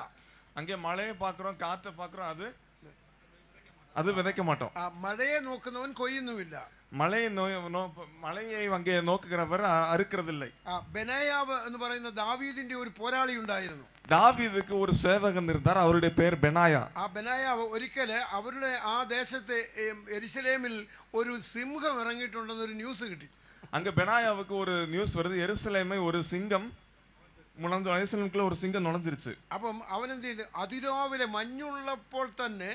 அங்கே மழையை பார்க்கிறோம், காற்றை பார்க்கிறோம், அது விதைக்க மாட்டோம். മഴയെ നോക്കുന്നവൻ കൊയ്യുന്നുമില്ല. மழையை அங்கே நோக்குகிறவர் அறுக்கிறதில்லை. ബെനായാവ് എന്ന് പറയുന്ന ദാവീദിന്റെ ഒരു പോരാളി ഉണ്ടായിരുന്നു. தாவீதுக்கு ஒரு சேவகன் இருந்தார், அவருடைய பெயர் பெனாயா. ആ ബെനായാവ് ഒരിക്കല് അവരുടെ ആ ദേശത്തെ യെരുശലേമിൽ ഒരു സിംഹം ഇറങ്ങിയിട്ടുണ്ടെന്നൊരു ന്യൂസ് കിട്ടി. அங்க பெனாயாவுக்கு ஒரு நியூஸ் வருது, எருசலேமை ஒரு சிங்கம் எருசலேமுக்குள்ள ஒரு சிங்கம் நுழைஞ்சிருச்சு. അപ്പം അവൻ എന്ത് ചെയ്തു? അതിരാവിലെ മഞ്ഞുള്ളപ്പോൾ തന്നെ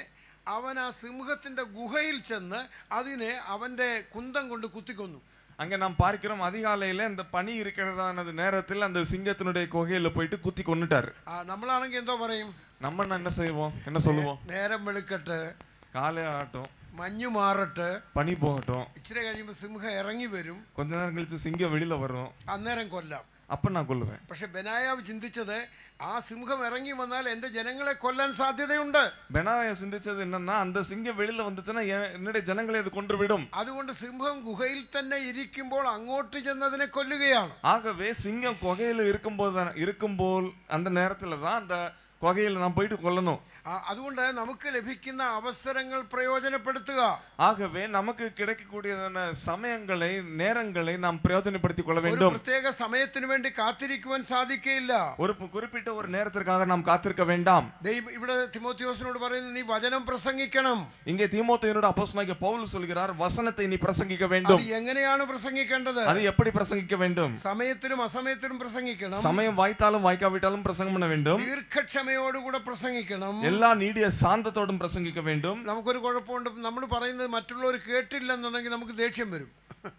അവൻ ആ സിംഹത്തിന്റെ ഗുഹയിൽ ചെന്ന് അതിനെ അവന്റെ കുന്തം കൊണ്ട് കുത്തിക്കൊന്നു. அங்கே நாம் பார்க்கிறோம் அதிகாலையில இந்த பனி இருக்கிறதான நேரத்தில் அந்த சிங்கத்தினுடைய குகையில போயிட்டு குத்தி கொன்னுட்டாரு. നമ്മളാണെങ്കിൽ എന്തോ പറയും? நம்ம என்ன செய்வோம், என்ன சொல்லுவோம்? നേരം വെളുക്കട്ടെ, காலை ஆகட்டும், മഞ്ഞു മാറട്ടെ, பனி போகட்டும், ഇച്ചിരി കഴിയുമ്പോൾ സിംഹം ഇറങ്ങി വരും, கொஞ்ச நேரம் கழிச்சு சிங்கம் வெளியில வரும், അന്നേരം കൊല്ലാം. அப்ப நான் கொல்லுவேன். പക്ഷെ ബെനായാവ് ചിന്തിച്ചത് ആ സിംഹം ഇറങ്ങി വന്നാൽ എൻ്റെ ജനങ്ങളെ കൊല്ലാൻ സാധ്യതയുണ്ട്. பெனாயா சிந்திச்சது என்னன்னா, அந்த சிங்கம் வெளியில வந்துச்சுன்னா என்னுடைய ஜனங்களை அது கொன்று விடும். അതുകൊണ്ട് സിംഹം ഗുഹയിൽ തന്നെ ഇരിക്കുമ്പോൾ അങ്ങോട്ട് ചെന്നതിനെ കൊല്ലുകയാണ്. ஆகவே சிங்கம் குகையில இருக்கும்போது அந்த நேரத்துல தான் அந்த குகையில நாம் போயிட்டு கொல்லணும். അതുകൊണ്ട് നമുക്ക് ലഭിക്കുന്ന അവസരങ്ങൾ പ്രയോജനപ്പെടുത്തുക. ஆகவே நமக்கு கிடைக்கக்கூடியதான சமயங்களை நேரங்களை நாம் பிரயோஜனப்படுத்திக் கொள்ள ഒരു வேண்டும். പ്രത്യേക സമയത്തിന് വേണ്ടി കാത്തിരിക്കുവാൻ സാധിക്കില്ല. ஒரு குறிப்பிட்ட ஒரு நேரத்திற்காக நாம் காத்திருக்க வேண்டாம். ഇവിടെ തിമോത്തിയോസിനോട് പറയുന്നു, നീ വചനം പ്രസംഗിക്കണം. இங்கே தீமோத்தேயுவோடு அப்போஸ்தலனாகிய பவுல் சொல்கிறார், வசனத்தை நீ பிரசங்கிக்க வேண்டும். അത് എങ്ങനെയാണ് പ്രസംഗിക്കേണ്ടത്? அது எப்படி பிரசங்கிக்க வேண்டும்? സമയത്തിനും അസമയത്തിനും പ്രസംഗിക്കണം. சமயம் வாய்த்தாலும் வாய்க்காவிட்டாலும் பிரசங்கம் பண்ண வேண்டும். ദീർഘക്ഷമയോടുകൂടെ പ്രസംഗിക്കണം. எல்லா நீடிய சாந்தத்தோடும் பிரசங்கிக்க வேண்டும். നമുക്കൊരു കുഴപ്പമുണ്ട്, നമ്മൾ പറയുന്നത് മറ്റുള്ളവർ കേട്ടില്ലെന്നുണ്ടെങ്കിൽ നമുക്ക് ദേഷ്യം വരും.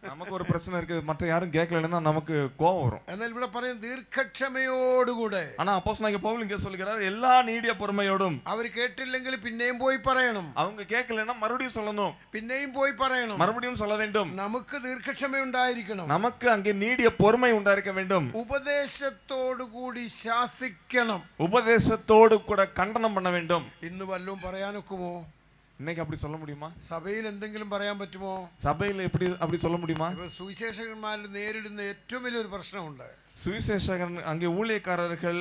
நமக்கு ஒரு பிரச்சனை இருக்கு, மற்ற யாரும் கேட்கலன்னா நமக்கு கோபம் வரும். എന്നാൽ ഇവിടെ പറയുന്നത് ദീർഘക്ഷമയോടുകൂടെ. ஆனா அப்போஸ்தலனாகிய பவுல் இங்கே சொல்கிறார், எல்லா நீடிய பொறுமையோடும். അവർ കേട്ടില്ലെങ്കിൽ പിന്നെയും പോയി പറയണം. அவங்க கேட்கலன்னா மறுபடியும் சொல்லணும், പിന്നെയും പോയി പറയണം. மறுபடியும் சொல்ல வேண்டும். നമുക്ക് ദീർഘക്ഷമ ഉണ്ടായിരിക്കണം. நமக்கு அங்கே நீடிய பொறுமை உண்டாயிருக்க வேண்டும். ഉപദേശത്തോടു കൂടി ശാസിക്കണം. உபதேசத்தோடு கூட கண்டனம் பண்ண வேண்டும். ഇന്ന് വല്ലതും പറയാനൊക്കുമോ? இன்னைக்கு அப்படி சொல்ல முடியுமா? സഭയിൽ എന്തെങ്കിലും പറയാൻ പറ്റുമോ? சபையில எப்படி அப்படி சொல்ல முடியுமா? ഇപ്പൊ സുവിശേഷകന്മാരിൽ നേരിടുന്ന ഏറ്റവും വലിയൊരു പ്രശ്നമുണ്ട്. சுவிசேஷகன் அங்கே ஊழியக்காரர்கள்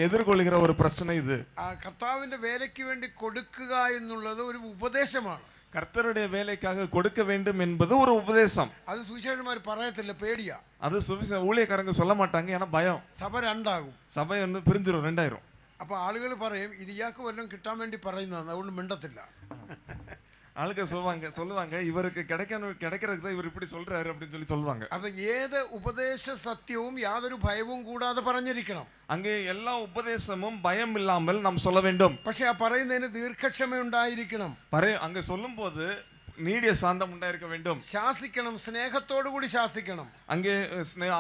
எதிர்கொள்கிற ஒரு பிரச்சனை இது. ആ കർത്താവിന്റെ വേലയ്ക്ക് വേണ്ടി കൊടുക്കുക എന്നുള്ളത് ഒരു ഉപദേശമാണ്. கர்த்தருடைய வேலைக்காக கொடுக்க வேண்டும் என்பது ஒரு உபதேசம். അത് സുവിശേഷകന്മാർ പറയത്തില്ല, പേടിയാ. அது ஊழியக்காரங்க சொல்ல மாட்டாங்க, ஏன்னா பயம். സഭ രണ്ടാകും, சபை வந்து பிரிஞ்சிடும், ரெண்டாயிரும். അപ്പൊ ആളുകൾ പറയും, ഇത് ഇയാൾക്ക് വല്ലതും കിട്ടാൻ വേണ്ടി പറയുന്നതാണ്, അതുകൊണ്ട് മിണ്ടത്തില്ല. ஆளுங்க சொல்லுவாங்க இவருக்கு கிடைக்கிறதுக்கு தான் இவர் இப்படி சொல்றாரு அப்படின்னு சொல்லுவாங்க. അപ്പൊ ഏത് ഉപദേശ സത്യവും യാതൊരു ഭയവും കൂടാതെ പറഞ്ഞിരിക്കണം. அங்கே எல்லா உபதேசமும் பயம் இல்லாமல் நாம் சொல்ல வேண்டும். പക്ഷെ ആ പറയുന്നതിന് ദീർഘക്ഷമ ഉണ്ടായിരിക്കണം. அங்க சொல்லும்போது நீடிய சாந்தம் உண்டாயிருக்க வேண்டும். ശാസിക്കണം, സ്നേഹത്തോടു കൂടി ശാസിക്കണം. அங்கே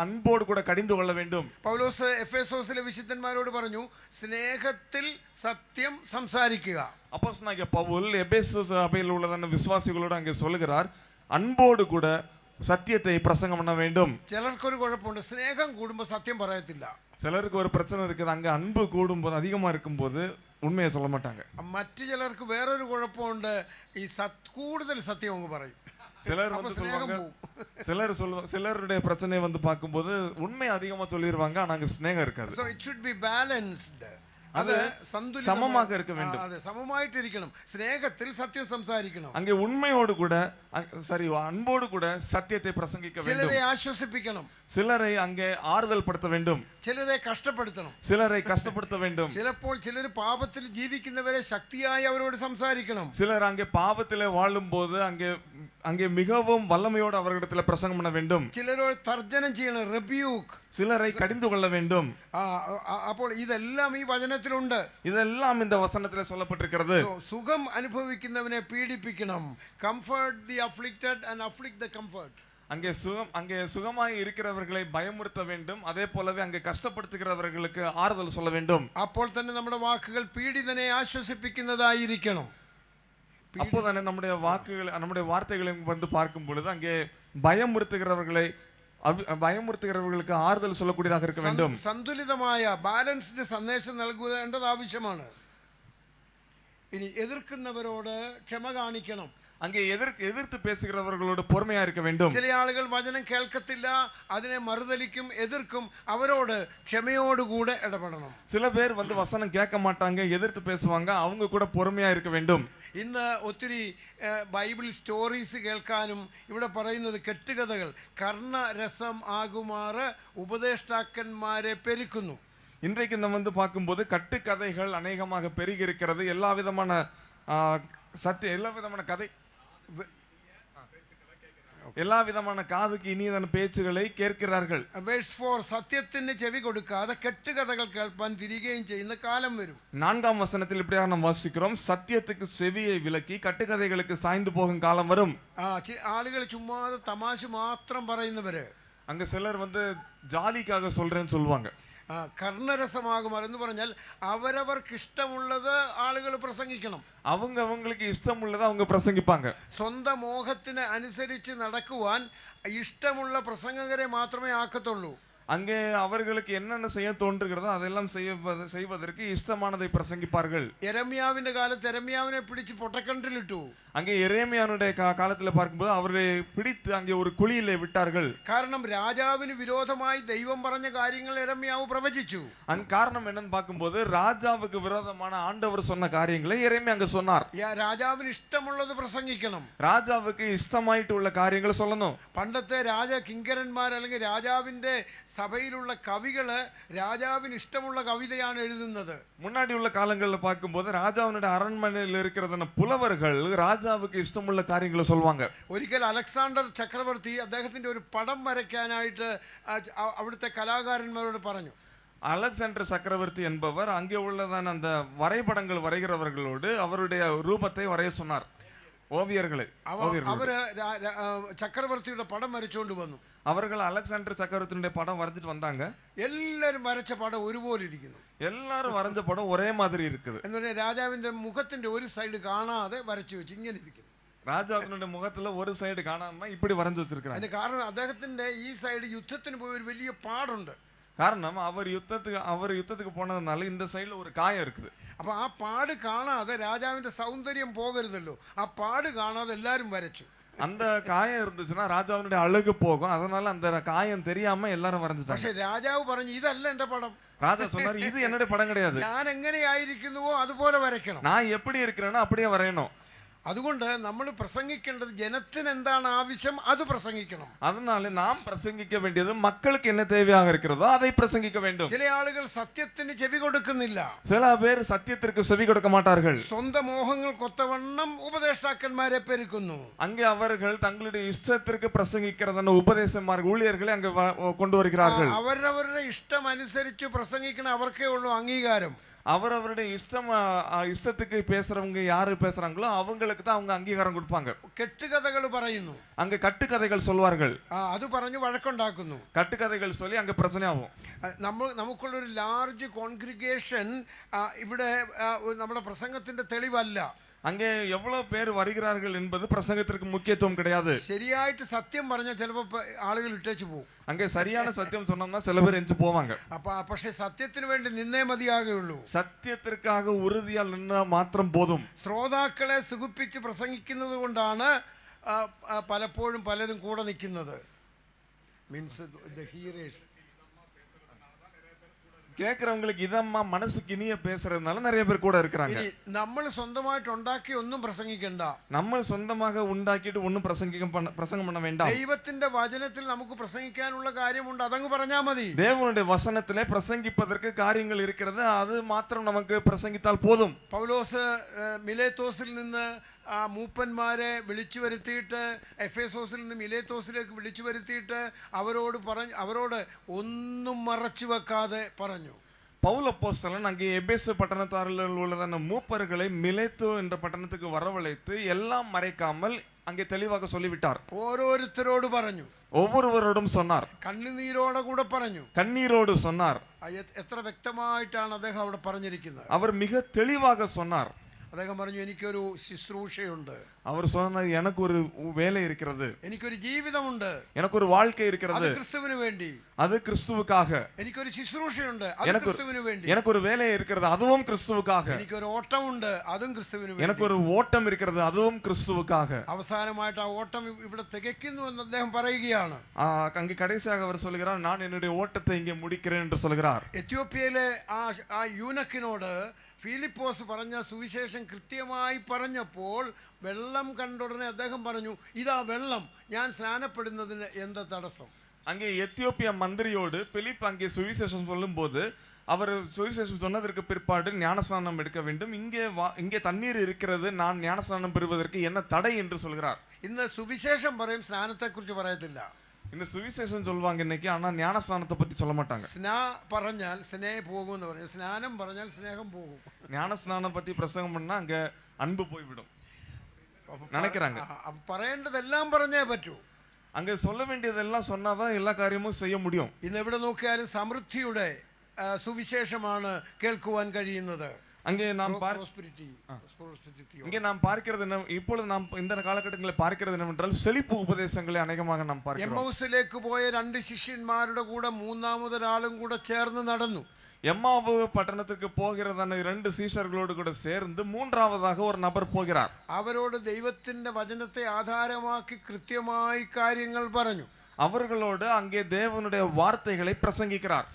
அன்போடு கூட கடிந்து கொள்ள வேண்டும். പൗലോസ് എഫേസോസിലെ വിശുദ്ധന്മാരോട് പറഞ്ഞു, സ്നേഹത്തിൽ സത്യം സംസാരിക്കുക. அப்போஸ்தலனாகிய பவுல் எபேசு சபையில் உள்ளதான விசுவாசிகளோடு அங்கே சொல்லுகிறார், அன்போடு கூட சத்தியத்தை பிரசங்கம் பண்ண வேண்டும். ചിലർക്കൊരു കുഴപ്പമുണ്ട്, സ്നേഹം കൂടുമ്പോൾ സത്യം പറയത്തില്ല. சிலருக்கு ஒரு பிரச்சனை இருக்குது, அங்க அன்பு கூடும்போது அதிகமா இருக்கும்போது உண்மையை சொல்ல மாட்டாங்க. മറ്റു ചിലർക്ക് വേറൊരു കുഴപ്പമുണ്ട്, ഈ കൂടുതൽ സത്യം അങ്ങ് പറയും. சிலர் வந்து சொல்லுவாங்க, சிலருடைய பிரச்சனையை வந்து பார்க்கும்போது உண்மை அதிகமா சொல்லிடுவாங்க, ஆனா அங்க ஸ்நேகம் இருக்காது. So it should be balanced. அது சமமாக இருக்க வேண்டும். அது சமமாயிட்டிருக்கணும். സ്നേഹത്തിൽ സത്യം സംസാരിക്കണം. அங்கே உண்மையோடு கூட அன்போடு கூட சத்தியத்தை பிரசங்கிக்க வேண்டும். ചിലരെ ആശ്വസിപ്പിക്കണം. சிலரை அங்கே ஆறுதல் படுத்த வேண்டும். ചിലരെ കഷ്ടപ്പെടുത്തണം. சிலரை கஷ்டப்படுத்த வேண்டும். ചിലപ്പോൾ ചിലർ പാപത്തിൽ ജീവിക്കുന്നവരെ ശക്തിയായി അവരോട് സംസാരിക്കണം. சிலர் அங்கே பாவத்திலே வாழும்போது அங்கே மிகவும் வல்லமையோடு அவர்களிடத்தில் பிரசங்கம் பண்ண வேண்டும். ചിലരോട് തർജ്ജനം ചെയ്യണം, റെബ്യൂക്ക്. சிலரை கடிந்து கொள்ள வேண்டும். അപ്പോൾ ഇതെല്ലാം ഈ വചനത്തിലുണ്ട്. இதெல்லாம் இந்த வசனத்திலே சொல்லப்பட்டிருக்கிறது. സുഖം അനുഭവിക്കുന്നവനെ പീഡിപ്പിക്കണം. Comfort the afflicted and afflict the comfort. அங்கே சுகமாய் இருக்கிறவர்களை பயமுறுத்த வேண்டும், அதே போலவே அங்கே கஷ்டப்படுத்துகிறவர்களுக்கு ஆறுதல் சொல்ல வேண்டும். അപ്പോൾ തന്നെ നമ്മുടെ വാക്കുകൾ പീഡിതനെ ആശ്വസിപ്പിക്കുന്നതായിരിക്കണം. அப்போதானே நம்முடைய வார்த்தைகளை வந்து பார்க்கும் பொழுது அங்கே பயமுறுத்துகிறவர்களுக்கு ஆறுதல் சொல்லக்கூடியதாக இருக்க வேண்டும். സന്തുലിതമായ ബാലൻസ്ഡ് സന്ദേശം നൽകേണ്ടത് ആവശ്യമാണ്. ഇനി എതിർക്കുന്നവരോട് ക്ഷമ കാണിക്കണം. அங்கே எதிர்த்து பேசுகிறவர்களோடு பொறுமையா இருக்க வேண்டும். ചില ആളുകൾ വചനം കേൾക്കത്തില്ല, അതിനെ മറുതലിക്കും, എതിർക്കും. അവരോട് ക്ഷമയോടുകൂടെ ഇടപെടണം. சில பேர் வந்து வசனம் கேட்க மாட்டாங்க, எதிர்த்து பேசுவாங்க, அவங்க கூட பொறுமையா இருக்க வேண்டும். ഇന്ന് ഒത്തിരി ബൈബിൾ സ്റ്റോറീസ് കേൾക്കാനും ഇവിടെ പറയുന്നത് കെട്ടുകഥകൾ കർണരസം ആകുമാറ് ഉപദേഷ്ടാക്കന്മാരെ പെരുക്കുന്നു. இன்றைக்கு நம்ம வந்து பார்க்கும்போது கட்டுக்கதைகள் அநேகமாக பெருகி இருக்கிறது. எல்லா விதமான கதை எல்லா விதமான காதுக்கு இனியதான பேச்சுகளை கேட்கிறார்கள். Verse 4 സത്യത്തിന് ചെവി കൊടുക്കാതെ കെട്ടുകഥകൾ കേൾപ്പാൻ തിരികെയും ചെയ്യുന്ന കാലം വരും. 4ஆம் வசனத்தில் இப்படியாக நாம் வாசிக்கிறோம், சத்தியத்துக்கு செவியை விலக்கி கட்டுக்கதைகளுக்கு சாய்ந்து போகும் காலம் வரும். ആളുകൾ ചുമ്മാതെ തമാശ മാത്രം പറയുന്നവര്, அங்க சிலர் ஜாலிக்காக சொல்றேன்னு சொல்லுவாங்க. കർണരസമാകും എന്ന് പറഞ്ഞാൽ അവരവർക്ക് ഇഷ്ടമുള്ളത് ആളുകൾ പ്രസംഗിക്കണം. அவங்களுக்கு இஷ்டம் உள்ளதை அவங்க பிரசங்கிப்பாங்க. സ്വന്തം മോഹത്തിന് അനുസരിച്ച് നടക്കുവാൻ ഇഷ്ടമുള്ള പ്രസംഗകരെ മാത്രമേ ആക്കത്തുള്ളൂ. அங்கே அவர்களுக்கு என்னென்ன செய்ய தோன்றுகிறதோ அதெல்லாம் செய்வதற்கு இஷ்டமானதை பிரசங்கிப்பார்கள். യെരമ്യാവിന്റെ കാലത്ത് യെരമ്യാവിനെ പിടിച്ച് പൊട്ടക്കിണറ്റിലിട്ടു. அங்கே எரேமியானுடைய காலத்தில் பார்க்கும்போது அவரை பிடித்து அங்கே ஒரு குழியிலே விட்டார்கள். കാരണം രാജാവിന് വിരോധമായി ദൈവം പറഞ്ഞ കാര്യങ്ങൾ യെരമ്യാവ് പ്രവചിച്ചു. காரணம் என்னன்னு பார்க்கும்போது ராஜாவுக்கு விரோதமான ஆண்டவர் சொன்ன காரியங்களை எரேமியா அங்க சொன்னார். രാജാവിന് ഇഷ്ടമുള്ളത് പ്രസംഗിക്കണം. ராஜாவுக்கு இஷ்டமாயிட்டு உள்ள காரியங்களை சொல்லணும். പണ്ടത്തെ രാജ കിങ്കരന്മാർ അല്ലെങ്കിൽ രാജാവിന്റെ സഭയിലുള്ള കവികള് രാജാവിന് ഇഷ്ടമുള്ള കവിതയാണ് എഴുതുന്നത്. முன்னாடி உள்ள காலங்களில் பார்க்கும்போது ராஜாவினுடைய அரண்மனையில் இருக்கிறதான புலவர்கள் ராஜாவுக்கு இஷ்டமுள்ள காரியங்களை சொல்வாங்க. ഒരിക്കൽ അലക്സാണ്ടർ ചക്രവർത്തി അദ്ദേഹത്തിന്റെ ഒരു പടം വരയ്ക്കാനായിട്ട് അവിടുത്തെ കലാകാരന്മാരോട് പറഞ്ഞു. அலெக்சாண்டர் சக்கரவர்த்தி என்பவர் அங்கே உள்ளதான அந்த வரைபடங்கள் வரைகிறவர்களோடு அவருடைய ரூபத்தை வரைய சொன்னார். ஓவியர்களை அவரு ചക്രവർത്തിയുടെ പടം വരച്ചുകൊണ്ട് വന്നു. அவர்கள் அலெக்சாண்டர் சக்கரவர்த்தியுடைய படம் வரைஞ்சிட்டு வந்தாங்க. എല്ലാരും വരച്ച പടം ഒരുപോലെ ഇരിക്കുന്നു. எல்லாரும் வரைஞ்ச படம் ஒரே மாதிரி இருக்குது. എന്ന് പറഞ്ഞാൽ രാജാവിന്റെ മുഖത്തിന്റെ ഒരു സൈഡ് കാണാതെ വരച്ചു വെച്ച് ഇങ്ങനെ ഇരിക്കുന്നു. ராஜாவினுடைய முகத்துல ஒரு சைடு காணாம இப்படி வரைஞ்சு வச்சிருக்காங்க. അതിന് കാരണം അദ്ദേഹത്തിന്റെ ഈ സൈഡ് യുദ്ധത്തിന് പോയ ഒരു വലിയ പാടുണ്ട്. காரணம் அவர் யுத்தத்துக்கு போனதுனால இந்த சைடுல ஒரு காயம் இருக்குது. അപ്പൊ ആ പാട് കാണാതെ രാജാവിന്റെ സൗന്ദര്യം പോകരുതല്ലോ. ആ പാട് കാണാതെ എല്ലാരും വരച്ചു. அந்த காயம் இருந்துச்சுன்னா ராஜாவினுடைய அழகு போகும். அதனால அந்த காயம் தெரியாம எல்லாரும் வரைஞ்சிட்டாங்க. പക്ഷേ രാജാവ് പറഞ്ഞു ഇതല്ല എന്റെ പടം. ராஜா சொன்னார், இது என்னுடைய படம் கிடையாது. ഞാൻ എങ്ങനെയായിരിക്കുന്നുവോ അതുപോലെ വരയ്ക്കണം. நான் எப்படி இருக்கிறேனோ அப்படியே வரையணும். അതുകൊണ്ട് നമ്മൾ പ്രസംഗിക്കേണ്ടത് ജനത്തിന് എന്താണ് ആവശ്യം അത് പ്രസംഗിക്കണം. அதனால நாம் பிரசங்கிக்க வேண்டியது மக்களுக்கு என்ன தேவையாக இருக்கிறதோ அதை பிரசங்கிக்க வேண்டும். ചില ആളുകൾ സത്യത്തിന് ചെവി കൊടുക്കുന്നില്ല. சில பேர் சத்தியத்திற்கு செவி கொடுக்க மாட்டார்கள். സ്വന്തം മോഹങ്ങൾ കൊത്തവണ്ണം ഉപദേഷ്ടാക്കന്മാരെ പെരുക്കുന്നു. அங்கே அவர்கள் தங்களுடைய இஷ்டத்திற்கு பிரசங்கிக்கிறதான உபதேசமார்கள் ஊழியர்களை அங்கே கொண்டு வருகிறார்கள். അവരവരുടെ ഇഷ്ടം അനുസരിച്ച് പ്രസംഗിക്കണ അവർക്കേ ഉള്ളൂ അംഗീകാരം. அவரவருடைய இஷ்டத்துக்கு பேசுறவங்க யாரு பேசுறாங்களோ அவங்களுக்கு தான் அவங்க அங்கீகாரம் கொடுப்பாங்க. കെട്ടുകഥകൾ പറയുന്നു. அங்க கட்டுக்கதைகள் சொல்வார்கள். അത് പറഞ്ഞു വഴക്കുണ്ടാക്കുന്നു. கட்டுக்கதைகள் சொல்லி அங்க பிரச்சனை ஆகும். നമുക്കുള്ള ഒരു ലാർജ് കോൺഗ്രിഗേഷൻ ഇവിടെ നമ്മുടെ പ്രസംഗത്തിന്റെ തെളിവല്ല. அங்கே எவ்வளவு பேர் வருகிறார்கள் என்பது பிரசங்கத்திற்கு முக்கியத்துவம் கிடையாது. ശരിയായിട്ട് സത്യം പറഞ്ഞാൽ ചിലപ്പോൾ ആളുകൾ ഇട്ടേച്ചു പോകും. அங்கே சரியான சத்தியம் சொன்னோம்னா சில பேர் எஞ்சி போவாங்க. പക്ഷേ സത്യത്തിന് വേണ്ടി നിന്നേ മതിയാകുള്ളൂ. സത്യത്തിற்காக உறுதியால் நின்னா மாத்திரம் போதும். ശ്രോതാക്കളെ സുഖിപ്പിച്ച് പ്രസംഗിക്കുന്നത് കൊണ്ടാണ് പലപ്പോഴും പലരും കൂടെ നിൽക്കുന്നത്. മീൻസ് ദ ഹീറേഴ്സ് கேட்கிறவங்களுக்கு இதம்மா மனசுக்கு இனிய பேசுறதுனால நிறைய பேர் கூட இருக்கிறாங்க. നമ്മൾ സ്വന്തമായിട്ട് ഉണ്ടാക്കി ഒന്നും പ്രസംഗിക്കണ്ട. നമ്മൾ സ്വന്തமாக ഉണ്ടാക്കിയിട്ട് ഒന്നും പ്രസംഗം பண்ண வேண்டாம். ദൈവത്തിന്റെ വചനത്തിൽ നമുക്ക് പ്രസംഗിക്കാനുള്ള കാര്യമുണ്ട്, അതങ്ങ് പറഞ്ഞാൽ മതി. தேவனுடைய வசனத்திலே பிரசங்கிப்பதற்கு காரியங்கள் இருக்கிறது, அது மாத்திரம் நமக்கு பிரசங்கித்தால் போதும். പൗലോസ് മിലേത്തോസിൽ നിന്ന് മൂപ്പന്മാരെ വിളിച്ചു വരുത്തിയിട്ട് എഫേസോസിൽ നിന്ന് മിലേത്തോസിലേക്ക് വിളിച്ചു വരുത്തിയിട്ട് അവരോട് ഒന്നും മറച്ചു വെക്കാതെ പറഞ്ഞു. பவுல் அப்போஸ்தலன் அங்கே எபேசு பட்டணத்தாரில் உள்ளதான மூப்பர்களை மிலேத்து என்ற பட்டணத்துக்கு வரவழைத்து எல்லாம் மறைக்காமல் அங்கே தெளிவாக சொல்லிவிட்டார். ഓരോരുത്തരോട് പറഞ്ഞു, ஒவ்வொருவரோடும் சொன்னார். കണ്ണുനീരോടെ കൂടെ പറഞ്ഞു, கண்ணீரோடு சொன்னார். എത്ര വ്യക്തമായിട്ടാണ് അദ്ദേഹം അവിടെ പറഞ്ഞിരിക്കുന്നത്. அவர் மிக தெளிவாக சொன்னார். അദ്ദേഹം പറഞ്ഞു, എനിക്കൊരു ശുശ്രൂഷയുണ്ട്. அவர் சொன்னது, எனக்கு ஒரு வேலை இருக்கிறது, എനിക്കൊരു ജീവിതമുണ്ട്, எனக்கு ஒரு வாழ்க்கை இருக்கிறது, அது கிறிஸ்துவிന് വേണ്ടി, அது கிறிஸ்துவுக்காக. എനിക്കൊരു ശുശ്രൂഷയുണ്ട്, അത് ക്രിസ്തുവിന് വേണ്ടി. எனக்கு ஒரு வேலை இருக்கிறது, அதுவும் கிறிஸ்துவுக்காக. എനിക്കൊരു ഓട്ടമുണ്ട്, അതും ക്രിസ്തുവിന് വേണ്ടി. எனக்கு ஒரு ஓட்டம் இருக்கிறது, அதுவும் கிறிஸ்துவுக்காக. അവസാനമായിട്ട് ആ ഓട്ടം ഇവിടെ തികയ്ക്കുന്നു എന്ന് അദ്ദേഹം പറയുകയാണ്. அங்கே கடைசியாக அவர் சொல்கிறார், நான் என்னுடைய ஓட்டத்தை இங்கே முடிக்கிறேன் என்று சொல்கிறார். എത്യോപ്യയിലെ ആ യൂനക്കിനോട് ഫിലിപ്പോസ് പറഞ്ഞ സുവിശേഷം കൃത്യമായി പറഞ്ഞപ്പോൾ വെള്ളം കണ്ടുടനെ അദ്ദേഹം പറഞ്ഞു, ഇതാ വെള്ളം, ഞാൻ സ്നാനപ്പെടുന്നതിന് എന്താ തടസ്സം? அங்கே எத்தியோப்பியா மந்திரியோடு பிலிப் அங்கே சுவிசேஷம் சொல்லும் போது அவர் சுவிசேஷம் சொன்னதற்கு பிற்பாடு ஞானஸ்நானம் எடுக்க வேண்டும். இங்கே தண்ணீர் இருக்கிறது, நான் ஞானஸ்நானம் பெறுவதற்கு என்ன தடை என்று சொல்கிறார். ഇന്ന് സുവിശേഷം പറയും, സ്നാനത്തെക്കുറിച്ച് പറയത്തില്ല. இந்த சுவிசேஷம் சொல்வாங்க இன்னைக்கு, ஆனா ஞானஸ்நானத்தை பத்தி சொல்ல மாட்டாங்க. സ്നാ പറഞ്ഞാൽ സ്നേഹം പോകും എന്ന് പറയും, സ്നാനം പറഞ്ഞാൽ സ്നേഹം പോകും. ஞானஸ்நானம் பத்தி பிரசங்கம் பண்ணா அங்க அன்பு போய்விடும் நினைக்கிறாங்க. പറയേണ്ടതെല്ലാം പറഞ്ഞേ പറ്റൂ. அங்க சொல்ல வேண்டியதெல்லாம் சொன்னாதான் எல்லா காரியமும் செய்ய முடியும். ഇന്ന് എവിടെ നോക്കിയാലും സമൃദ്ധിയുടെ സുവിശേഷമാണ് കേൾക്കുവാൻ കഴിയുന്നത്. அங்கே நாம் இங்கே நாம் பார்க்கிறது என்ன, இப்பொழுது நாம் இந்த காலகட்டங்களில் பார்க்கிறது என்னவென்றால் செழிப்பு உபதேசங்களை அநேகமாக நாம் பார்க்கிறோம். എമ്മൗസിലേക്ക് പോയ 2 ശിഷ്യന്മാരുടെ കൂടെ മൂന്നാമതൊരാളും കൂടെ ചേർന്ന് നടന്നു. எம்மாவு பட்டணத்திற்கு போகிறதான 2 சீஷர்களோடு கூட சேர்ந்து மூன்றாவதாக ஒரு நபர் போகிறார். അവരോട് ദൈവത്തിന്റെ വചനത്തെ ആധാരമാക്കി കൃത്യമായി കാര്യങ്ങൾ പറഞ്ഞു. அவர்களோடு அங்கே தேவனுடைய வார்த்தைகளை பிரசங்கிக்கிறார்.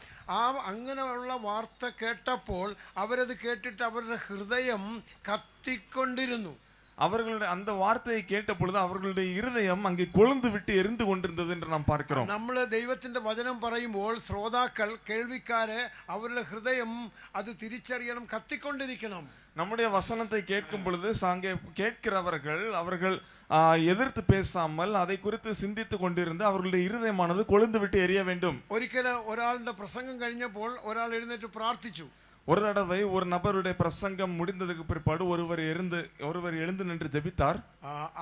അങ്ങനെയുള്ള വാർത്ത കേട്ടപ്പോൾ അവരത് കേട്ടിട്ട് അവരുടെ ഹൃദയം കത്തിക്കൊണ്ടിരുന്നു. அவர்களுடைய அந்த வார்த்தையை கேட்ட பொழுது அவர்களுடைய இருதயம் அங்கே கொழுந்து விட்டு எரிந்து கொண்டிருந்தது என்று நாம் பார்க்கிறோம். നമ്മൾ ദൈവത്തിന്റെ വചനം പറയുമ്പോൾ ശ്രോതാക്കൾ, കേൾവിക്കാരെ, അവരുടെ ഹൃദയം അത് തിരിച്ചറിയണം, കത്തിക്കൊണ്ടിരിക്കണം. நம்முடைய வசனத்தை கேட்கும் பொழுது அங்கே கேட்கிறவர்கள் அவர்கள் எதிர்த்து பேசாமல் அதை குறித்து சிந்தித்து கொண்டிருந்து அவர்களுடைய இருதயமானது கொழுந்து விட்டு எரிய வேண்டும். ഒരിക്കൽ ഒരാളുടെ പ്രസംഗം കഴിഞ്ഞപ്പോൾ ഒരാൾ എഴുന്നേറ്റ് പ്രാർത്ഥിച്ചു. ஒரு தடவை ஒரு நபருடைய பிரசங்கம் முடிந்ததுக்கு பிற்பாடு ஒருவர் எழுந்து நின்று ஜெபித்தார்.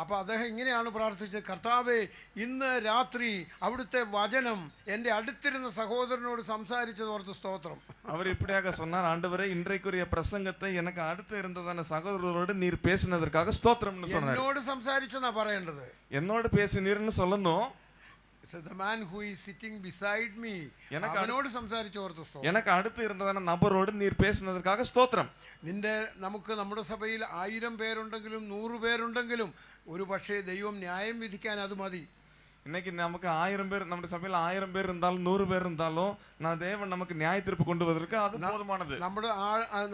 അപ്പോൾ അദ്ദേഹം ഇങ്ങനെയാണ് പ്രാർത്ഥിച്ചത്, കർത്താവേ, ഇന്ന് രാത്രി അവിടുത്തെ വചനം എൻ്റെ അടുത്തിരുന്ന സഹോദരനോട് സംസാരിച്ചത് ഓർത്ത് സ്തോത്രം. அவர் இப்படியாக சொன்னார், ஆண்டவரே, இன்றைக்குரிய பிரசங்கத்தை எனக்கு அடுத்து இருந்ததான சகோதரரோடு நீர் பேசினதற்காக ஸ்தோத்திரம்னு சொன்னார். എന്നോട് സംസാരിച്ചെന്നാ പറയേണ്ടത്. என்னோடு பேசினீர்னு சொல்லணும். So the man who is sitting beside me, അവനോട് സംസാരിച്ചു ഓർത്ത് സ്തോത്രം. எனக்கு அடுத்து இருந்ததான நபரோடு நீர் பேசினதற்காக ஸ்தோத்திரம். നമുക്ക് നമ്മുടെ സഭയിൽ 1000 പേരുണ്ടെങ്കിലും 100 പേരുണ്ടെങ്കിലും ഒരു പക്ഷേ ദൈവം ന്യായം വിധിക്കാൻ അത് മതി. இன்னைக்கு நமக்கு 1000 பேர், നമ്മുടെ சபையில் 1000 பேர் இருந்தாலும் 100 பேர் இருந்தாலும் தேவன் நமக்கு நியாய தீர்ப்பு கொண்டு வருவதற்கு அது போதுமானது.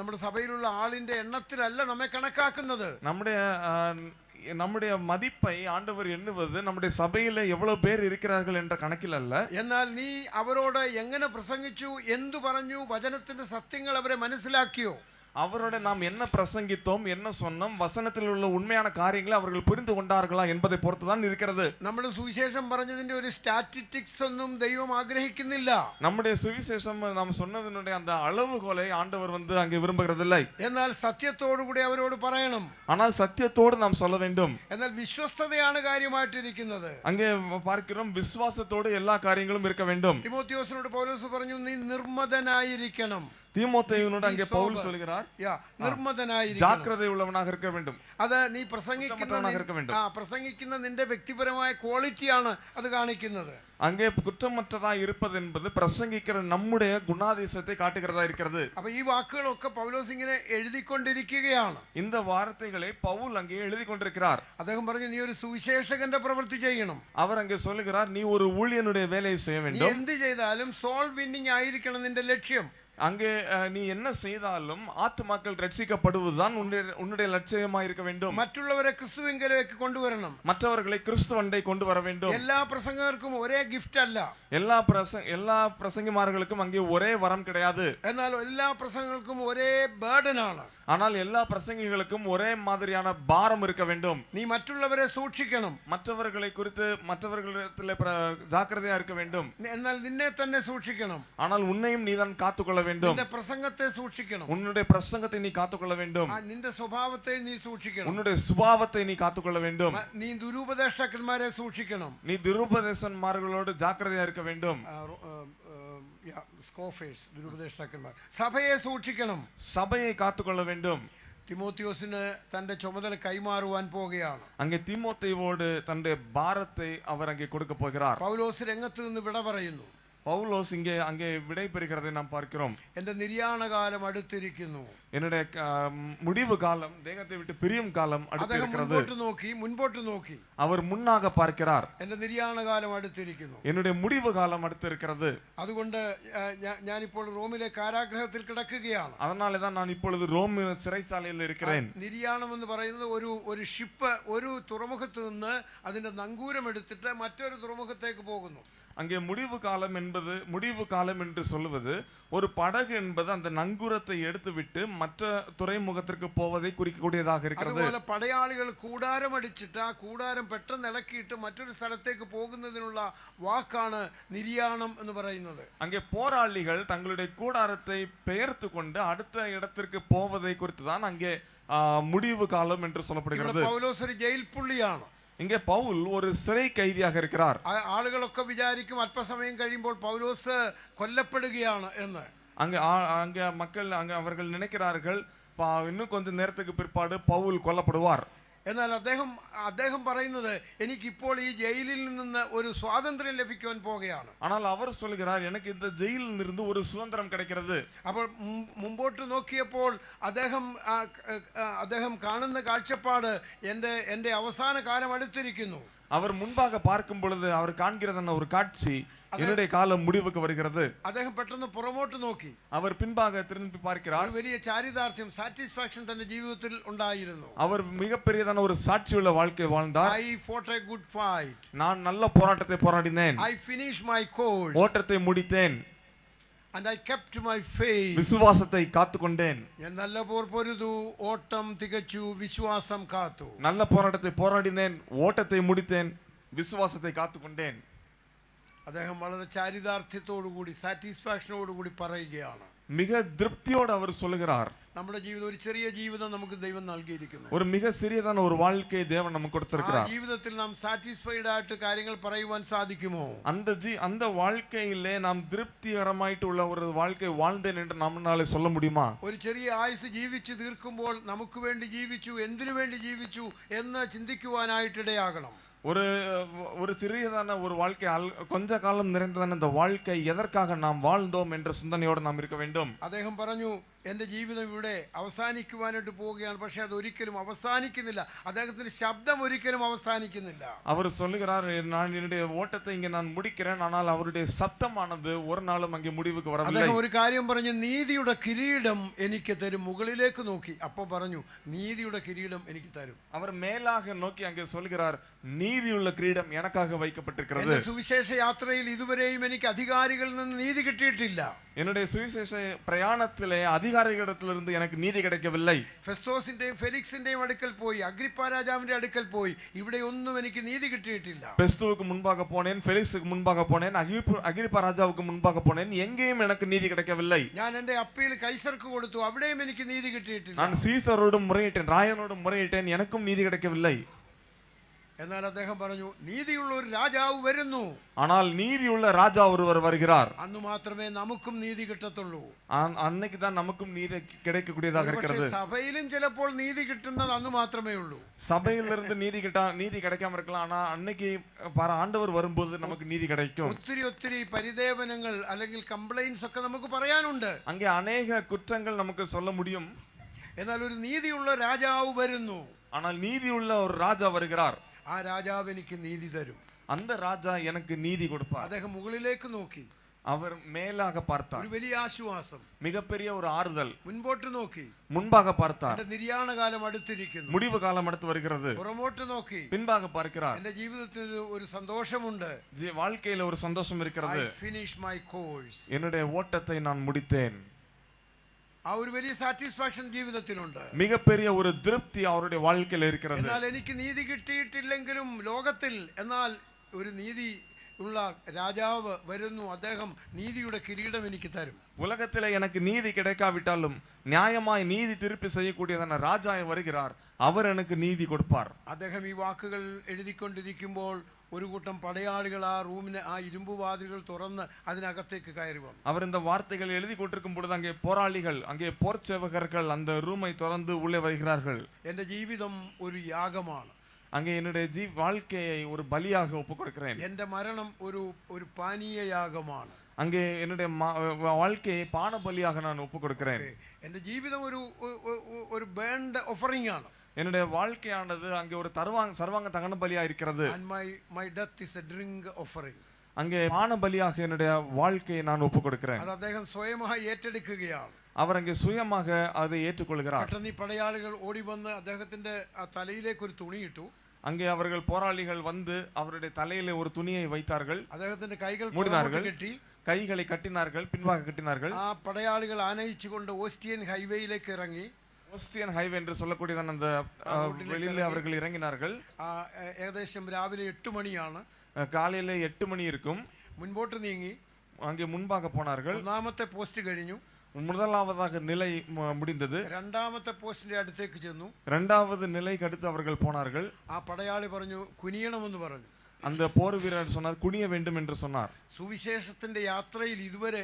നമ്മുടെ സഭയിലുള്ള ആളിന്റെ എണ്ണത്തിലല്ല നമ്മെ കണക്കാക്കുന്നത്. நம்முடைய மதிப்பை ஆண்டவர் எண்ணுவது நம்முடைய சபையில எவ்வளவு பேர் இருக்கிறார்கள் என்ற கணக்கில் அல்ல. എന്നാൽ നീ അവരോട് എങ്ങനെ പ്രസംഗിച്ചു, എന്തു പറഞ്ഞു, വചനത്തിന്റെ സത്യങ്ങൾ അവരെ മനസ്സിലാക്കിയോ? அவரோட நாம் என்ன பிரசங்கித்தோம், என்ன சொன்னோம், வசனத்தில் உள்ள உண்மையான காரியங்களை அவர்கள் புரிந்து கொண்டார்களா என்பதை பொறுத்துதான் இருக்கிறது. നമ്മുടെ സുവിശേഷം പറഞ്ഞതിന്റെ ഒരു സ്റ്റാറ്റിസ്റ്റിക്സ് ഒന്നും ദൈവം ആഗ്രഹിക്കുന്നില്ല. நம்முடைய சுவிசேஷம் நாம் சொன்னதனுடைய அந்த அளவுகோலை ஆண்டவர் அங்கே விரும்புகிறதில்லை. എന്നാൽ സത്യത്തോടു കൂടി അവരോട് പറയണം. ஆனால் சத்தியத்தோடு நாம் சொல்ல வேண்டும். എന്നാൽ വിശ്വസ്തതയാണ് കാര്യമായിട്ടിരിക്കുന്നത്. அங்கே பார்க்கிறோம், விசுவாசத்தோடு எல்லா காரியங்களும் இருக்க வேண்டும். തിമോത്തിയോസിനോട് പൗലോസ് പറഞ്ഞു, നീ നിർമ്മതനായിരിക്കണം. தீமோத்தேயுனோடு அங்கே பவுல் சொல்கிறார், നിർമ്മതനായിരിക്കണം, ஜாக்கிரதை உள்ளவனாக இருக்க வேண்டும். അത് നീ പ്രസംഗിക്കുന്ന നിന്റെ വ്യക്തിപരമായ ക്വാളിറ്റിയാണ് അത് കാണിക്കുന്നത്. அங்கே குற்றமற்றதாய் இருப்பது என்பது பிரசங்கிக்கிற நம்முடைய குணாதிசயத்தை காட்டுகிறதா இருக்கிறது. அப்ப ഈ വാക്കുകളൊക്കെ പൗലോസ് ഇങ്ങനെ എഴുതിക്കൊണ്ടിരിക്കുകയാണ്. இந்த வார்த்தைகளை பவுல் அங்கே எழுதி கொண்டிருக்கிறார். അദ്ദേഹം പറഞ്ഞു, നീ ഒരു സുവിശേഷകന്റെ പ്രവൃത്തി ചെയ്യണം. அவர் அங்கே சொல்லுகிறார், நீ ஒரு ஊழியனுடைய வேலையை செய்ய வேண்டும். നീ എന്ത് ചെയ്താലും സോൾ വിന്നിംഗ് ആയിരിക്കണം നിന്റെ ലക്ഷ്യം. அங்கே நீ என்ன செய்தாலும் ஆத்துமாக்கள் ரட்சிக்கப்படுவதுதான் உன்னுடைய லட்சியமா இருக்க வேண்டும். മറ്റുള്ളവരെ ക്രിസ്തുവിങ്കലേക്ക് കൊണ്ടുവരണം. மற்றவர்களை கிறிஸ்துவண்டை கொண்டு வர வேண்டும். എല്ലാ പ്രസംഗകർക്കും ഒരേ ഗിഫ്റ്റ് അല്ല. எல்லா பிரசங்கிமார்களுக்கும் அங்கே ஒரே வரம் கிடையாது. എന്നാൽ എല്ലാ പ്രസംഗങ്ങൾക്കും ഒരേ ബർഡൻ ആണ്. ஆனால் எல்லா பிரசங்கிகளுக்கும் ஒரே மாதிரியான பாரம் இருக்க வேண்டும். நீ மற்றவரை சூட்சிக்கணும். மற்றவர்களை குறித்து மற்றவர்களிடத்தில் ஜாக்கிரதையா இருக்க வேண்டும். എന്നാൽ നിന്നെ തന്നെ സൂക്ഷിക്കണം. ஆனால் உன்னையும் நீதான் காத்துக்கொள்ள வேண்டும். നിന്റെ പ്രസംഗത്തെ സൂക്ഷിക്കണം. உன்னுடைய பிரசங்கத்தை நீ காத்துக்கொள்ள வேண்டும். നിന്റെ സ്വഭാവത്തെ നീ സൂക്ഷിക്കണം. உன்னுடைய சுபாவத்தை நீ காத்துக்கொள்ள வேண்டும். നീ ദുരുപദേഷ്ടന്മാരെ സൂക്ഷിക്കണം. நீ துருபதேசன்மார்களோடு ஜாக்கிரதையா இருக்க வேண்டும். സ്കോഫേഴ്സ്, ദുരുപദേഷ്ടാക്കന്മാർ. സഭയെ സൂക്ഷിക്കണം. സഭയെ കാത്തുകൊള്ള வேண்டும். തിമോത്തിയോസിന് തന്റെ ചുമതല കൈമാറുവാൻ പോകുകയാണ്. അங்கே தீமோத்தேயுவோடு தன்னுடைய பாரத்தை அவர் அங்கே கொடுக்க போகிறார். പൗലോസ് രംഗത്ത് നിന്ന് വിട പറയുന്നു. பவுலோஸ் அங்கே விடை பெறுகிறதை நாம் பார்க்கிறோம். എന്റെ നിര്യാണ കാലം അടുത്തിരിക്കുന്നു. என்னுடைய முடிவு காலம், தேகத்தை விட்டு பிரியும் காலம் அடுத்திருக்கிறது. മുൻപോട്ട് നോക്കി அவர் முன்னாக பார்க்கிறார். എന്റെ നിര്യാണ കാലം അടുത്തിരിക്കുന്നു. என்னுடைய முடிவு காலம் அடுத்திருக்கிறது. അതുകൊണ്ട് ഞാൻ ഇപ്പോൾ റോമിലെ കാരാഗ്രഹത്തിൽ കിടക്കുകയാണ്. அதனால தான் நான் இப்பொழுது ரோம் சிறைச்சாலையில் இருக்கிறேன். നിര്യാണം എന്ന് പറയുന്നത് ഒരു ഷിപ്പ് ഒരു തുറമുഖത്ത് നിന്ന് അതിന്റെ നങ്കൂരം എടുത്തിട്ട് മറ്റൊരു തുറമുഖത്തേക്ക് പോകുന്നു. அங்கே முடிவு காலம் என்று சொல்லுவது ஒரு படகு என்பது அந்த நங்கூரத்தை எடுத்துவிட்டு மற்ற துறைமுகத்திற்கு போவதை குறிக்கக்கூடியதாக இருக்கிறது. അതുപോലെ പടയാളികൾ കൂടാരം അടിച്ചിട്ട് ആ കൂടാരം പെട്ടെന്ന് ഇളക്കിയിട്ട് മറ്റൊരു സ്ഥലത്തേക്ക് പോകുന്നതിനുള്ള വാക്കാണ് നിര്യാണം എന്ന് പറയുന്നത്. அங்கே போராளிகள் தங்களுடைய கூடாரத்தை பெயர்த்து கொண்டு அடுத்த இடத்திற்கு போவதை குறித்து தான் அங்கே முடிவு காலம் என்று சொல்லப்படுகிறது. പൗലോസ് ഒരു ജയിൽ പുള്ളിയാണ്. இங்கே பவுல் ஒரு சிறை கைதியாக இருக்கிறார். ആളുകളൊക്കെ വിചാരിക്കും അല്പസമയം കഴിയുമ്പോൾ പൗലോസ് കൊല്ലപ്പെടുകയാണ് എന്ന്. அங்க மக்கள் அவர்கள் நினைக்கிறார்கள் இன்னும் கொஞ்ச நேரத்துக்கு பிற்பாடு பவுல் கொல்லப்படுவார். എന്നാൽ അദ്ദേഹം പറയുന്നത് എനിക്കിപ്പോൾ ഈ ജയിലിൽ നിന്ന് ഒരു സ്വാതന്ത്ര്യം ലഭിക്കാൻ പോകുകയാണ്. ஆனால் அவர் சொல்கிறார் எனக்கு இந்த ஜெயிலில் இருந்து ஒரு சுதந்திரம் கிடைக்கிறது. അപ്പോൾ മുമ്പോട്ട് നോക്കിയപ്പോൾ അദ്ദേഹം കാണുന്ന കാഴ്ചപ്പാട് എൻ്റെ അവസാന കാലം അടുത്തിരിക്കുന്നു. அவர் முன்பாக பார்க்கும் பொழுது அவர் காண்கிறதான ஒரு காட்சி என்னுடைய காலம் முடிவுக்கு வருகிறது. അദ്ദേഹം പെട്ടെന്ന് പുറമോട്ട് നോക്കി. அவர் பின்பாக திரும்பி பார்க்கிறார். ഒരു വലിയ ചാരിതാർത്ഥ്യം സാറ്റിസ്ഫാക്ഷൻ തന്റെ ജീവിതത്തിൽ ഉണ്ടായിരുന്നു. அவர் மிகப்பெரியதான ஒரு சாட்சியுள்ள வாழ்க்கை வாழ்ந்தார். I fought a good fight. நான் நல்ல போராட்டத்தை போராடினேன். I finished my course. ஓட்டத்தை முடித்தேன். And I kept my faith. விசுவாசத்தை காத்துக்கொண்டேன். ഞാൻ നല്ല പോർ പൊരുതു, ഓട്ടം തികച്ചു, വിശ്വാസം കാത്തു. நல்ல போராட்டத்தை போராடினேன், ஓட்டத்தை முடித்தேன், விசுவாசத்தை காத்துக்கொண்டேன். അദ്ദേഹം വളരെ ചാരിതാർത്ഥ്യത്തോടുകൂടി സാറ്റിസ്ഫാക്ഷനോടുകൂടി പറയുകയാണ്. மிக திருப்தியோடு அவர் சொல்லுகிறார். നമ്മുടെ ജീവിതം ഒരു ചെറിയ ജീവിതം നമുക്ക് ദൈവം നൽകിയിരിക്കുന്നു. ஒரு மிக சிறியதான ஒரு வாழ்க்கையை தேவன் நமக்கு கொடுத்திருக்கிறார். ആ ജീവിതത്തിൽ നാം സാറ്റിസ്ഫൈഡ് ആയിട്ട് കാര്യങ്ങൾ പറയുവാൻ സാധിക്കുമോ? அந்த வாழ்க்கையிலே நாம் திருப்திகரமாയിട്ടുള്ള ஒரு வாழ்க்கை வாழ்ந்தேன் என்று நம்மாலே சொல்ல முடியுமா? ഒരു ചെറിയ ആയുസ് ജീവിച്ചു തീർക്കുമ്പോൾ നമുക്ക് വേണ്ടി ജീവിച്ചു, എന്തിനു വേണ്ടി ജീവിച്ചു എന്ന് ചിന്തിക്കുവാനായിട്ടിടയാകണം. ஒரு சிறியதான ஒரு வாழ்க்கை கொஞ்ச காலம் நிறைந்ததான இந்த வாழ்க்கை எதற்காக நாம் வாழ்ந்தோம் என்ற சிந்தனையோடு நாம் இருக்க வேண்டும். അദ്ദേഹം പറഞ്ഞു എൻ്റെ ജീവിതം ഇവിടെ അവസാനിക്കുവാനായിട്ട് പോവുകയാണ്, പക്ഷെ അത് ഒരിക്കലും അവസാനിക്കുന്നില്ല. അദ്ദേഹത്തിന്റെ ശബ്ദം ഒരിക്കലും അവസാനിക്കുന്നില്ല. அவர் சொல்லுகிறார் நான் என்னுடைய ஓட்டத்தை இங்கே நான் முடிக்கிறேன், ஆனால் அவருடைய சத்தமானது ஒரு நாளும் அங்கே முடிவுக்கு வரவில்லை. അദ്ദേഹം ഒരു കാര്യം പറഞ്ഞു, നീതിയുടെ കിരീടം എനിക്ക് തരും. മുകളിലേക്ക് നോക്കി അപ്പോൾ പറഞ്ഞു നീതിയുടെ കിരീടം എനിക്ക് തരും. அவர் மேலாக நோக்கி அங்கே சொல்கிறார் நீதியுள்ள கிரீடம் எனக்காக வைக்கப்பட்டிருக்கிறது. സുവിശേഷ യാത്രയിൽ ഇതുവരെയും എനിക്ക് അധികാരികളിൽ നിന്ന് നീതി കിട്ടിയിട്ടില്ല. என்னுடைய சுவிசேஷ பிரயாணத்திலே அதிகாரிகளிடத்திலிருந்து எனக்கு நீதி கிடைக்கவில்லை. ഫെസ്തോസിന്റെയും ഫെലിക്സിന്റെയും അടുക്കൽ പോയി, അഗ്രിപ്പാ രാജാവിന്റെ അടുക്കൽ പോയി, ഇവിടെ ഒന്നും എനിക്ക് നീതി കിട്ടിയിട്ടില്ല. பெஸ்துவுக்கு முன்பாக போனேன், ஃபெலிக்ஸுக்கு முன்பாக போனேன், அகிரிப்பா ராஜாவுக்கு முன்பாக போனேன், எங்கேயும் எனக்கு நீதி கிடைக்கவில்லை. ഞാൻ എൻ്റെ അപ്പീൽ കൈസർക്ക് കൊടുത്തു, അവിടെയും എനിക്ക് നീതി കിട്ടിയിട്ടില്ല. நான் சீசரோடும் முறையிட்டேன், ராயனோடும் முறையிட்டேன், எனக்கும் நீதி கிடைக்கவில்லை. എന്നാൽ അദ്ദേഹം പറഞ്ഞു നീതിയുള്ള ഒരു രാജാവ് വരുന്നു. ஆனால் நீதியுள்ள ராஜா ஒருவர் வருகிறார். അന്ന് മാത്രമേ നമുക്കും നീതി കിട്ടത്തുള്ളൂ. அன்னைக்கு தான் நமக்கும் நீதி கிடைக்கக்கூடியதாக இருக்கிறது. സഭയിലും ചിലപ്പോൾ നീതി കിട്ടുന്നത് അന്ന് മാത്രമേ ഉള്ളൂ. சபையிலிருந்து நீதி கிடைக்காம இருக்கலாம், ஆனா அன்னைக்கு ஆண்டவர் வரும்போது நமக்கு நீதி கிடைக்கும். ഒത്തിരി പരിദേവനങ്ങൾ അല്ലെങ്കിൽ കംപ്ലൈന്റ്സ് ഒക്കെ നമുക്ക് പറയാനുണ്ട്. அங்கே அநேக குற்றங்கள் நமக்கு சொல்ல முடியும். എന്നാൽ ഒരു നീതിയുള്ള രാജാവ് വരുന്നു. ஆனால் நீதியுள்ள ஒரு ராஜா வருகிறார். ആ രാജാവ് എനിക്ക് നീതി തരും. அந்த ராஜா எனக்கு நீதி கொடுப்பார். അദ്ദേഹം മുകളിലേക്ക് നോക്കി. அவர் மேலாக பார்த்தார். ഒരു വലിയ ആശ്വാസം, மிகப்பெரிய ஒரு ஆறுதல். മുൻപോട്ട് നോക്കി. முன்பாக பார்த்தார். എൻ്റെ നിര്യാണ കാലം അടുത്തിരിക്കുന്നു. முடிவு காலம் அடுத்து வருகிறது. പുറമോട്ട് നോക്കി. பின்பாக பார்க்கிறார். എൻ്റെ ജീവിതത്തിൽ ഒരു സന്തോഷമുണ്ട്. வாழ்க்கையில ஒரு சந்தோஷம் இருக்கிறது. I finished my course. என்னுடைய ஓட்டத்தை நான் முடித்தேன். ആ ഒരു വലിയ സാറ്റിസ്ഫാക്ഷൻ ജീവിതത്തിലുണ്ട്. மிகப்பெரிய ஒரு திருப்தி அவருடைய வாழ்க்கையில இருக்கிறது. എന്നാൽ എനിക്ക് നീതി കിട്ടിയിട്ടില്ലെങ്കിലും ലോകത്തിൽ എന്നാൽ ഒരു നീതി ഉള്ള രാജാവ് വരുന്നു. അദ്ദേഹം നീതിയുടെ കിരീടം എനിക്ക് തരും. உலகத்திலே எனக்கு நீதி கிடைக்காவிட்டாலும் நியாயமாய் நீதி திருப்பி செய்யக்கூடியதான ராஜா வருகிறார். அவர் எனக்கு நீதி கொடுப்பார். അദ്ദേഹം ഈ വാക്കുകൾ എഴുതിക്കൊണ്ടിരിക്കുമ്പോൾ ഒരു കൂട്ടം പടയാളികൾ ആ റൂമിന് ആ ഇരുമ്പ് വാതിലുകൾ തുറന്ന് അതിനകത്തേക്ക് കയറി വന്നു. அவர் இந்த வார்த்தைகள் எழுதி கொண்டிருக்கும் பொழுது அங்கே போராளிகள், அங்கே போர் சேவகர்கள் அந்த ரூமை திறந்து உள்ளே வருகிறார்கள். എൻ്റെ ജീവിതം ഒരു യാഗമാണ്. அங்கே என்னுடைய வாழ்க்கையை ஒரு பலியாக ஒப்புக் கொடுக்கிறேன். എൻ്റെ മരണം ഒരു പാനീയ യാഗമാണ്. அங்கே என்னுடைய வாழ்க்கையை பான பலியாக நான் ஒப்புக் கொடுக்கிறேன். എൻ്റെ ജീവിതം ഒരു ബേൺഡ് ഓഫറിംഗ് ആണ്. என்னுடைய வாழ்க்கையானது அங்கே ஒரு சர்வாங்க தகன பலியா இருக்கிறது. And my death is a drink offering. அங்கே பான பலியாக என்னுடைய வாழ்க்கையை நான் ஒப்புக் கொடுக்கிறேன். അത് അദ്ദേഹം സ്വയമായി ഏറ്റെടുക്കുകയാണ്. அவர் அங்கே சுயமாக அதை ஏற்றுக்கொள்கிறார். പെട്ടെന്ന് ഈ പടയാളികൾ ഓടി വന്ന് അദ്ദേഹത്തിന്റെ തലയിലേക്ക് ഒരു തുണി ഇട്ടു. அங்கே அவர்கள் போராளிகள் வந்து அவருடைய தலையிலே ஒரு துணியை வைத்தார்கள், അദ്ദേഹത്തിന്റെ കൈകൾ മൂടിനാர்கள், പുറകോട്ട് കെട്ടി கைகளை കട്ടിனார்கள், பின்பாக கட்டினார்கள். ആ പടയാളികൾ ആനയിച്ചുകൊണ്ട് ഓസ്റ്റിയൻ ഹൈവേയിലേക്ക് ഇറങ്ങി. ஓஸ்டியன் ஹைவே என்று சொல்லக்கூடியதான அந்த வெளியிலே அவர்கள் இறங்கினார்கள். ഏകദേശം രാവിലെ 8 മണിയാണ്. காலையில 8 மணி இருக்கும். മുൻപോട്ട് നീങ്ങി அங்கே முன்பாக போனார்கள். ഒന്നാമത്തെ പോസ്റ്റ് കഴിഞ്ഞു. முதலாவதாக நிலை முடிந்தது. രണ്ടാമത്തെ പോസ്റ്റിന്റെ അടുത്തേക്ക് ചെന്നു. இரண்டாவது நிலைக்கு அடுத்து அவர்கள் போனார்கள். ആ പടയാളി പറഞ്ഞു കുനിയണമെന്ന് പറഞ്ഞു. அந்த போர் வீரர் சொன்னார் குனிய வேண்டும் என்று சொன்னார். സുവിശേഷത്തിന്റെ യാത്രയിൽ ഇതുവരെ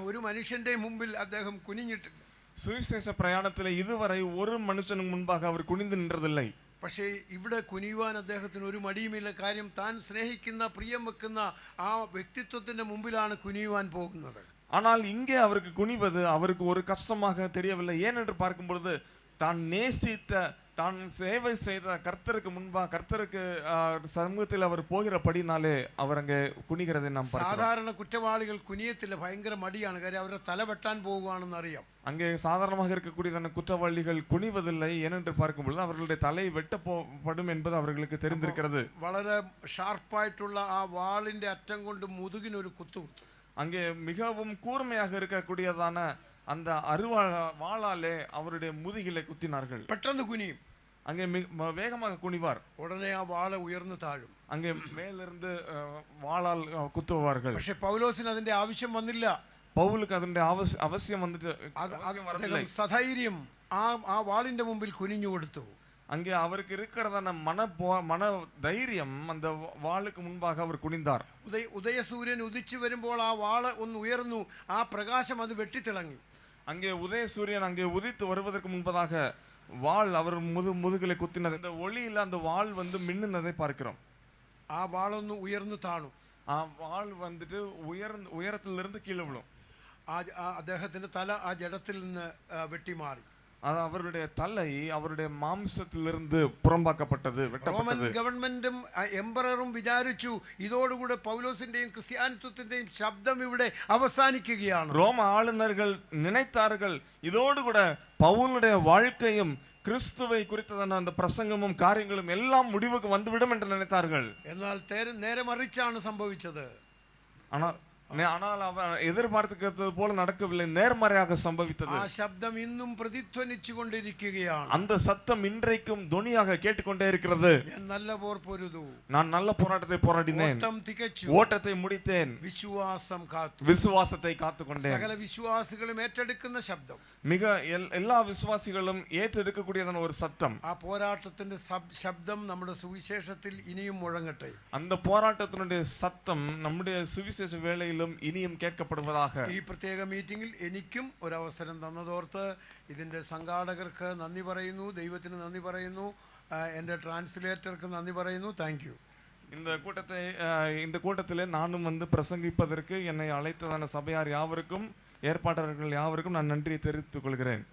ഒരു മനുഷ്യന്റെ മുമ്പിൽ അദ്ദേഹം കുനിഞ്ഞിട്ടില്ല. சுவிசேஷ பிரயாணத்தில் இதுவரை ஒரு மனுஷனுக்கு முன்பாக அவர் குனிந்து நின்றதில்லை. പക്ഷേ ഇവിടെ കുനിയുവാൻ അദ്ദേഹത്തിന് ഒരു മടിയുമില്ല. കാര്യം താൻ സ്നേഹിക്കുന്ന പ്രിയം വെക്കുന്ന ആ വ്യക്തിത്വത്തിന്റെ മുമ്പിലാണ് കുനിയുവാൻ പോകുന്നത്. ஆனால் இங்கே அவருக்கு குனிவது அவருக்கு ஒரு கஷ்டமாக தெரியவில்லை. ஏனென்று பார்க்கும் பொழுது தான் நேசித்த தான் சேவை செய்த கர்த்தருக்கு முன்பாக கர்த்தருக்கு சமூகத்தில் அவர் போகிறபடினாலே அவர் அங்கே குனிகிறதை நாம் பார்க்கிறோம். സാധാരണ കുറ്റവാളികൾ കുനിയത്തില്ല, ഭയങ്കര മടിയാണ്. കാര്യം അവരുടെ തല വെട്ടാൻ പോകുകയാണെന്ന് അറിയാം. அங்கே சாதாரணமாக இருக்கக்கூடிய குற்றவாளிகள் குனிவதில்லை. ஏனென்று பார்க்கும் பொழுது அவர்களுடைய தலை வெட்டப்படும் என்பது அவர்களுக்கு தெரிந்திருக்கிறது. വളരെ ഷാർപ്പായിട്ടുള്ള ആ വാളിന്റെ അറ്റം കൊണ്ട് മുതുകിനൊരു കുത്തുകുത്തു. அங்கே மிகவும் கூர்மையாக இருக்கக்கூடியதான அந்த வாளாலே அவருடைய முதுகிலே குத்தினார்கள். പെട്ടെന്ന് കുനിയും. அங்கே வேகமாக குனிவார். ഉടനെ ആ വാള് ഉയർന്നു താഴും. அங்கே மேலிருந்து வாளால் குத்துவார்கள். പക്ഷെ പൗലോസിന് അതിന്റെ ആവശ്യം വന്നില്ല. பவுலுக்கு அதனுடைய அவசியம் வந்துட்டு സധൈര്യം ആ വാളിന്റെ മുമ്പിൽ കുനിഞ്ഞു കൊടുത്തു. அங்கே அவருக்கு இருக்கிறதான மன தைரியம் அந்த வாளுக்கு முன்பாக அவர் குனிந்தார். ഉദയസൂര്യൻ ഉദിച്ചു വരുമ്പോൾ ആ വാള് ഒന്ന് ഉയർന്നു. ആ പ്രകാശം അത് വെട്ടിത്തിളങ്ങി. அங்கே உதயசூரியன் அங்கே உதித்து வருவதற்கு முன்பதாக வாள் அவர் முதுகிலே குத்தினது. இந்த ஒளியில அந்த வாள் வந்து மின்னுனதை பார்க்கிறோம். ആ വാളൊന്ന് ഉയർന്നു താണു. ആ വാൾ வந்துட்டு ഉയരത്തിലിருந்து കീഴே விழும். അദ്ദേഹത്തിന്റെ തല ആ ജഡത്തിൽ നിന്ന് വെട്ടിമാറി. அது அவருடைய தலை அவருடைய മാംസത്തിലിருந்து പുറമ്പാക്കപ്പെട്ടത്, വെട്ടപ്പെട്ടത്. റോമൻ ഗവൺമെന്റും എംപററും വിചാരിച്ചു ഇതോടുകൂടെ പൗലോസിന്റെയും ക്രിസ്ത്യാനിത്വത്തിന്റെയും ശബ്ദം ഇവിടെ അവസാനിക്കുകയാണ്. ரோம ஆளுநர்கள் நினைத்தார்கள் இதோடு கூட பவுலுடைய வாழ்க்கையும் கிறிஸ்துவை குறித்ததான அந்த பிரசங்கமும் காரியங்களும் எல்லாம் முடிவுக்கு வந்துவிடும் என்று நினைத்தார்கள். എന്നാൽ നേരെ മറിച്ചാണ് സംഭവിച്ചത്. ஆனால் அவர் எதிர்பார்த்தது போல நடக்கவில்லை, நேர்மறையாக சம்பவித்தது. ആ ശബ്ദം ഇന്നും പ്രതിധ്വനിച്ചു കൊണ്ടിരിക്കുകയാണ്. அந்த சத்தம் இன்றைக்கும் துணியாக கேட்டுக்கொண்டே இருக்கிறது. ഞാൻ നല്ല പോർ പൊരുതു, நான் நல்ல போராட்டத்தை போராடினேன், ഓട്ടം തികച്ചു, ஓட்டத்தை முடித்தேன், വിശ്വാസം കാത്തു. விசுவாசத்தை காத்துக்கொண்டேன். സകല വിശ്വാസികളും ഏറ്റെടുക്കുന്ന ശബ്ദം, மிக எல்லா விசுவாசிகளும் ஏற்றெடுக்கக்கூடியதான ஒரு சத்தம். ആ പോരാട്ടത്തിന്റെ ശബ്ദം നമ്മുടെ സുവിശേഷത്തിൽ ഇനിയും മുഴങ്ങട്ടെ. அந்த போராட்டத்தினுடைய சத்தம் நம்முடைய சுவிசேஷ வேளையிலும் இனியும் கேட்கப்படுவதாக. ഈ പ്രത്യേക മീറ്റിംഗിൽ എനിക്കും ഒരു അവസരം തന്നതോർത്ത് ഇതിന്റെ സംഘാടകർക്ക് നന്ദി പറയുന്നു, ദൈവത്തിന് നന്ദി പറയുന്നു, എൻ്റെ ട്രാൻസ്ലേറ്റർക്ക് നന്ദി പറയുന്നു. Thank you. இந்த கூட்டத்திலே நானும் வந்து பிரசங்கிப்பதற்கு என்னை அழைத்ததான சபையார் யாவருக்கும் ஏற்பாட்டாளர்கள் யாவருக்கும் நான் நன்றியை தெரிவித்துக் கொள்கிறேன்.